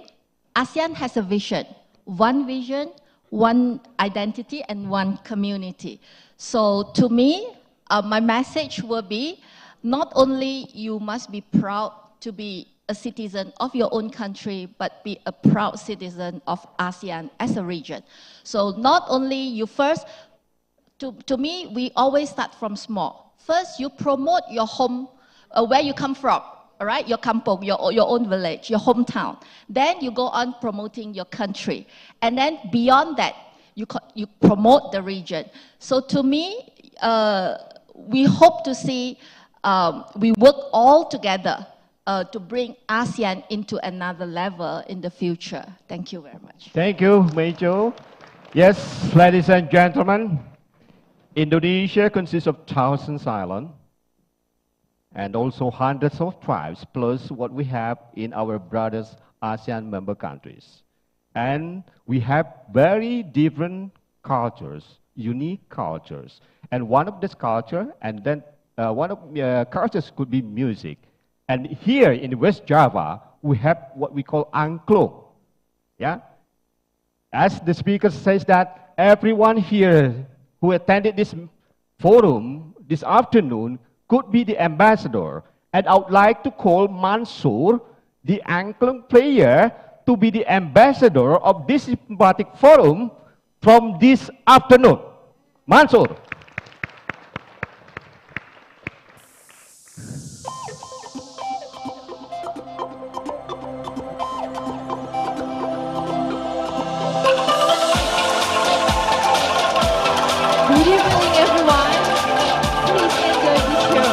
ASEAN has a vision, one identity, and one community. So to me, my message will be, not only you must be proud to be a citizen of your own country, but be a proud citizen of ASEAN as a region. So not only you first, to me, we always start from small. First, you promote your home, where you come from, all right? Your kampong, your own village, your hometown. Then you go on promoting your country. And then beyond that, you promote the region. So to me, we hope to see, we work all together to bring ASEAN into another level in the future. Thank you very much. Thank you, Mecho. Yes, ladies and gentlemen, Indonesia consists of thousands of islands and also hundreds of tribes, plus what we have in our brothers ASEAN member countries. And we have very different cultures, unique cultures. And one of this culture, and then one of cultures could be music. And here in West Java, we have what we call Angklung. Yeah? As the speaker says that everyone here who attended this forum this afternoon could be the ambassador. And I would like to call Manshur, the Angklung player, to be the ambassador of this diplomatic forum from this afternoon. Manshur. Good evening, everyone. Please enjoy the show.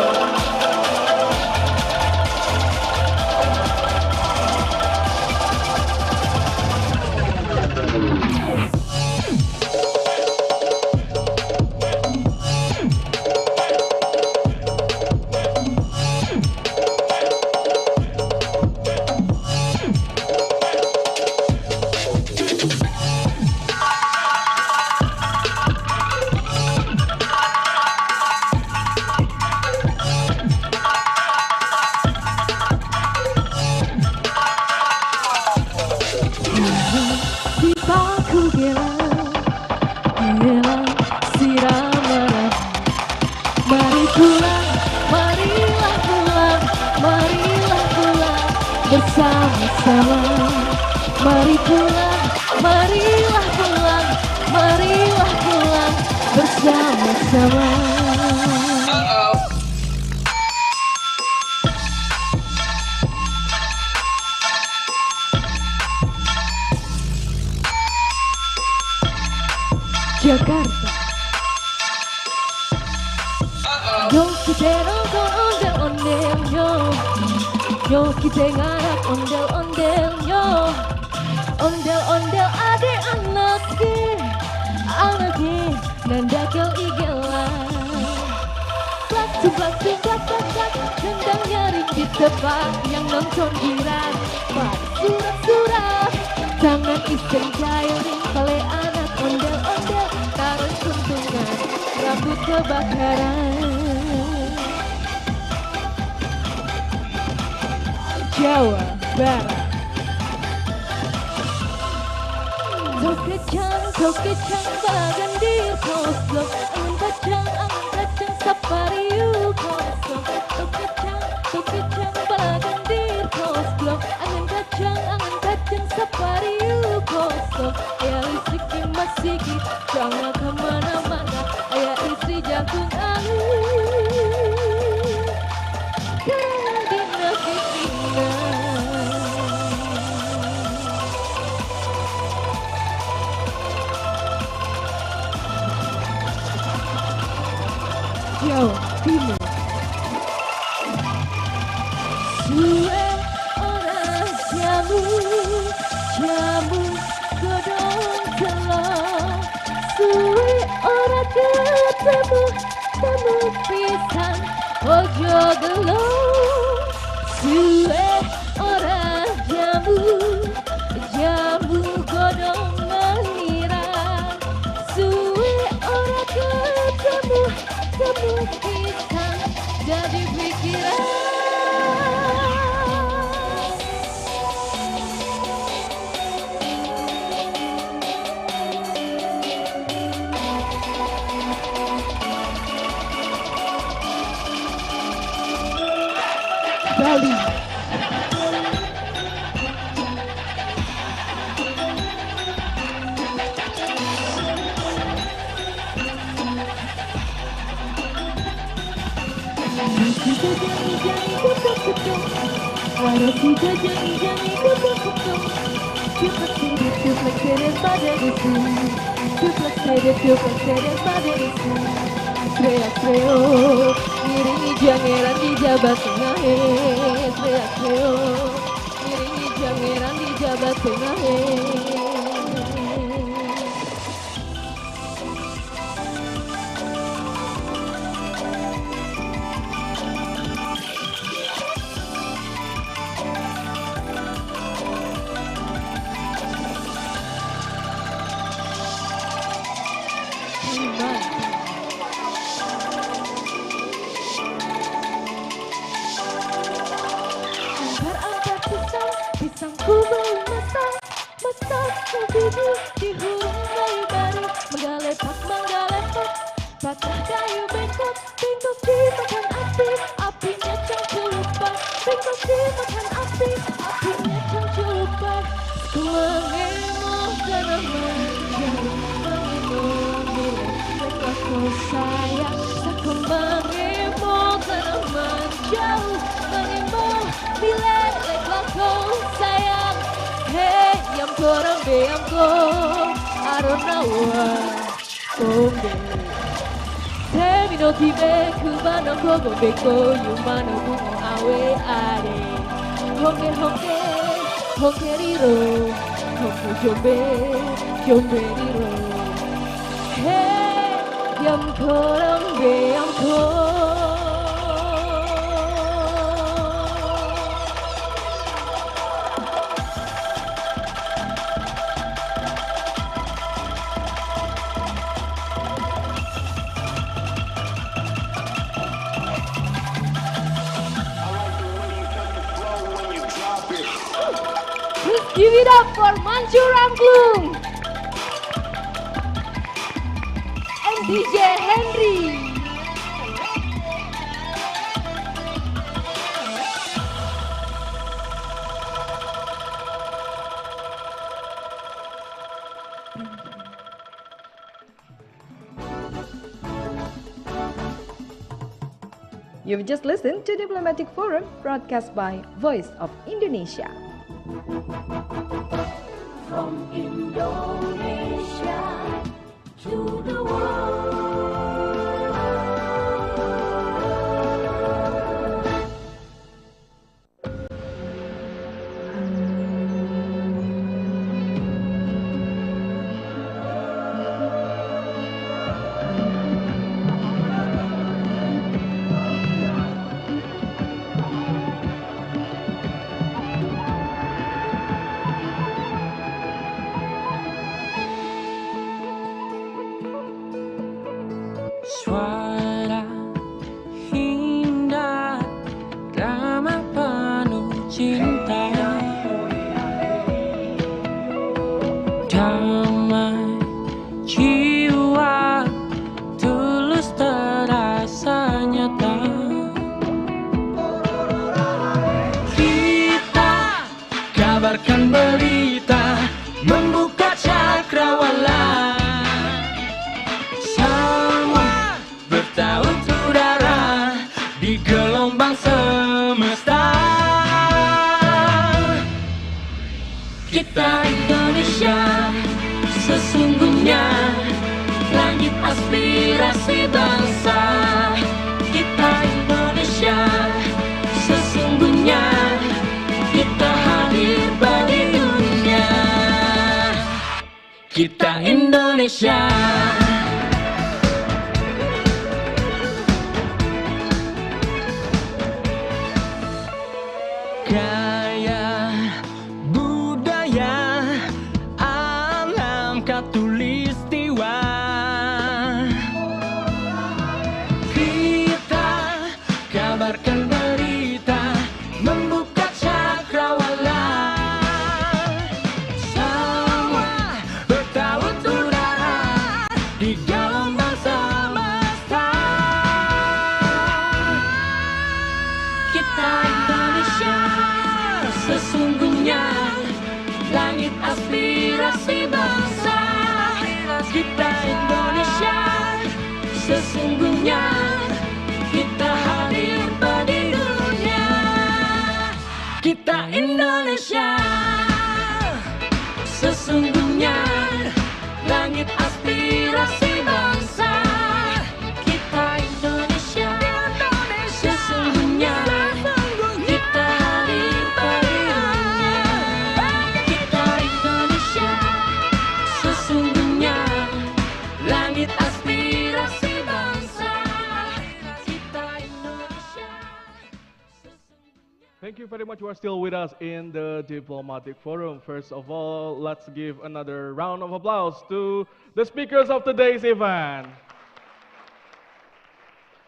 Tibaku bilang, bilang siraman. Mari pulang, marilah pulang, marilah pulang bersama-sama. Mari pulang, marilah pulang, marilah pulang bersama-sama. Jakarta. Yo kita nongkrong ondel-ondel yo, yo kita ngarap ondel-ondel yo, ondel-ondel ade anaknya nanda kau igelan. Plak-plak, nendang nyaring di tempat yang nonton giran. Pada surat-surat, tangan istri jairing oleh anak ondel-ondel. Karun kuntungan, rambut kebakaran. Jawa Barat. Kau kecang, bagandir kosong. Angin kacang, sapariu kosong. Kau kecang, bagandir kosong. Angin kacang, jangan kemana-mana, ayah istri jagung angin. Karena di negeri Jawa Timur. Suwe orang jamu, jamu godong telur. Suwe orang ketemu, temu pisang ojo gelo. Suwe orang jamu, jamu godong mengira. Suwe orang ketemu, temu pisang jadi pikiran. Bali. Ngiringi jangeran di jabat tengah, teriak-teriak. Ngiringi jangeran di jabat tengah. Pisangku belum matang, matang berbiji di hurung kayu baru. Menggalepak, menggalepak, patah kayu bengkok, bengkok dimakan api, apinya cangkulupan. Bengkok dimakan api, apinya cangkulupan. Ku mengemoh karena menjauh, mengemoh bila mereka kau sayang. Aku mengemoh karena menjauh, mengemoh bila mereka kau sayang. Hey, yam korang be yam ko, aronawa, ombe. Semino tibe kubano kogo beko, yumano bungo awe are. Honke honke, honke riro, honke jombe, jombe riro. Hey, yam korang be yam ko. Give it up for Manshur Angklung and DJ Henry. You've just listened to Diplomatic Forum broadcast by Voice of Indonesia. From Indonesia to the world. Suara indah, ramah penuh cinta, damai jiwa, tulus terasa nyata. Kita kabarkan berita, membuka cakrawala. bertaut udara di gelombang semesta. Kita Indonesia, sesungguhnya langit aspirasi bangsa. Kita Indonesia, sesungguhnya kita hadir bagi dunia. Kita Indonesia. Kaya budaya alam katulistiwa, kita kabarkan berita, membuka cakrawala. Semua bertaut udara di gelombang semesta. Kita Indonesia, sesungguhnya langit aspirasi bangsa. Kita Indonesia, sesungguhnya kita hadir bagi dunia. Kita Indonesia, sesungguhnya langit aspirasi bangsa. Kita Indonesia, sesungguhnya kita hadir bagi dunia. Kita Indonesia, sesungguhnya langit aspirasi bangsa. Kita Indonesia. Thank you very much. You are still with us in the diplomatic forum. First of all, let's give another round of applause to the speakers of today's event.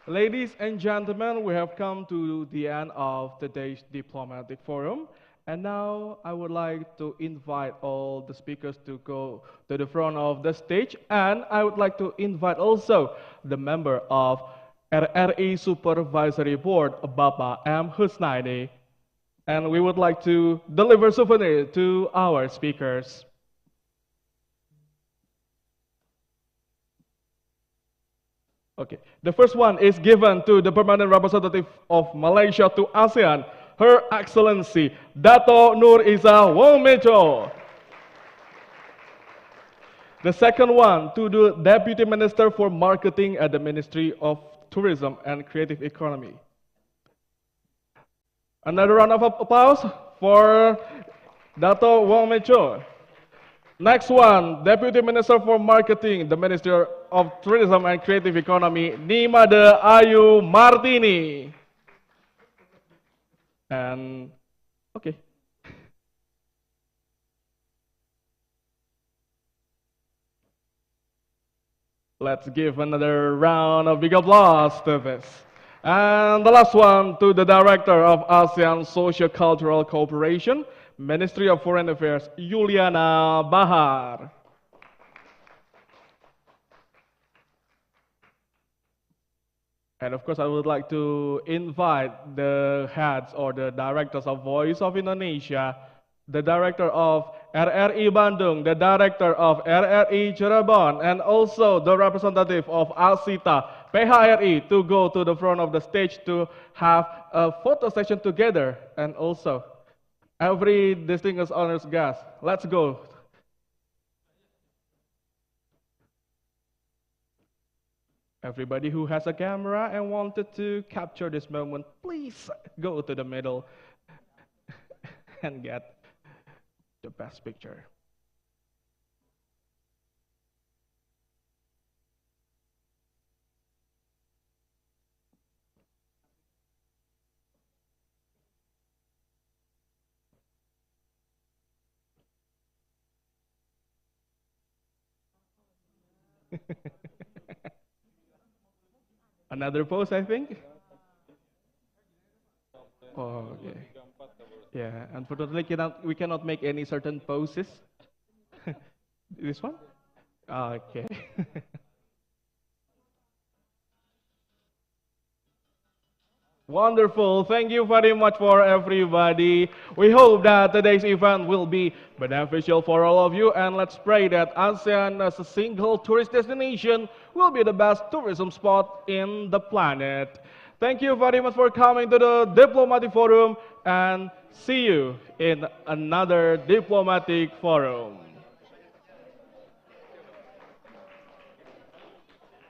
Ladies and gentlemen, we have come to the end of today's diplomatic forum. And now I would like to invite all the speakers to go to the front of the stage. And I would like to invite also the member of RRI Supervisory Board, Bapak M. Husnaini. And we would like to deliver souvenir to our speakers. Okay, the first one is given to the permanent representative of Malaysia to ASEAN, Her Excellency Dato Nur Izzah Wong Mecho. The second one to the Deputy Minister for Marketing at the Ministry of Tourism and Creative Economy. Another round of applause for Dato Wong Mecho. Next one, Deputy Minister for Marketing, the Ministry of Tourism and Creative Economy, Nimade Ayu Marthini. And, okay. Let's give another round of big applause to this. And the last one to the Director of ASEAN Socio-Cultural Cooperation, Ministry of Foreign Affairs, Yuliana Bahar. And of course, I would like to invite the heads or the directors of Voice of Indonesia, the director of RRI Bandung, the director of RRI Cirebon, and also the representative of ASITA, PHRI, to go to the front of the stage to have a photo session together. And also, every distinguished honors guest, let's go. Everybody who has a camera and wanted to capture this moment, please go to the middle and get the best picture. Another pose, I think. Oh, okay. Yeah, unfortunately, we cannot make any certain poses. This one? Okay. Wonderful. Thank you very much for everybody. We hope that today's event will be beneficial for all of you, and let's pray that ASEAN as a single tourist destination will be the best tourism spot in the planet. Thank you very much for coming to the Diplomatic Forum, and see you in another Diplomatic Forum.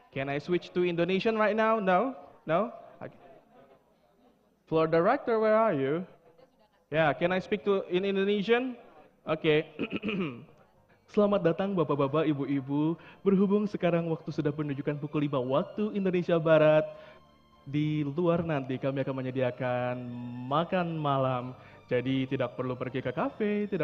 Can I switch to Indonesian right now? No? No? Okay. Floor director, where are you? Yeah, can I speak in Indonesian? Okay. Selamat datang Bapak-bapak, Ibu-ibu. Berhubung sekarang waktu sudah menunjukkan pukul 5 waktu Indonesia Barat, di luar nanti kami akan menyediakan makan malam. Jadi tidak perlu pergi ke kafe, tidak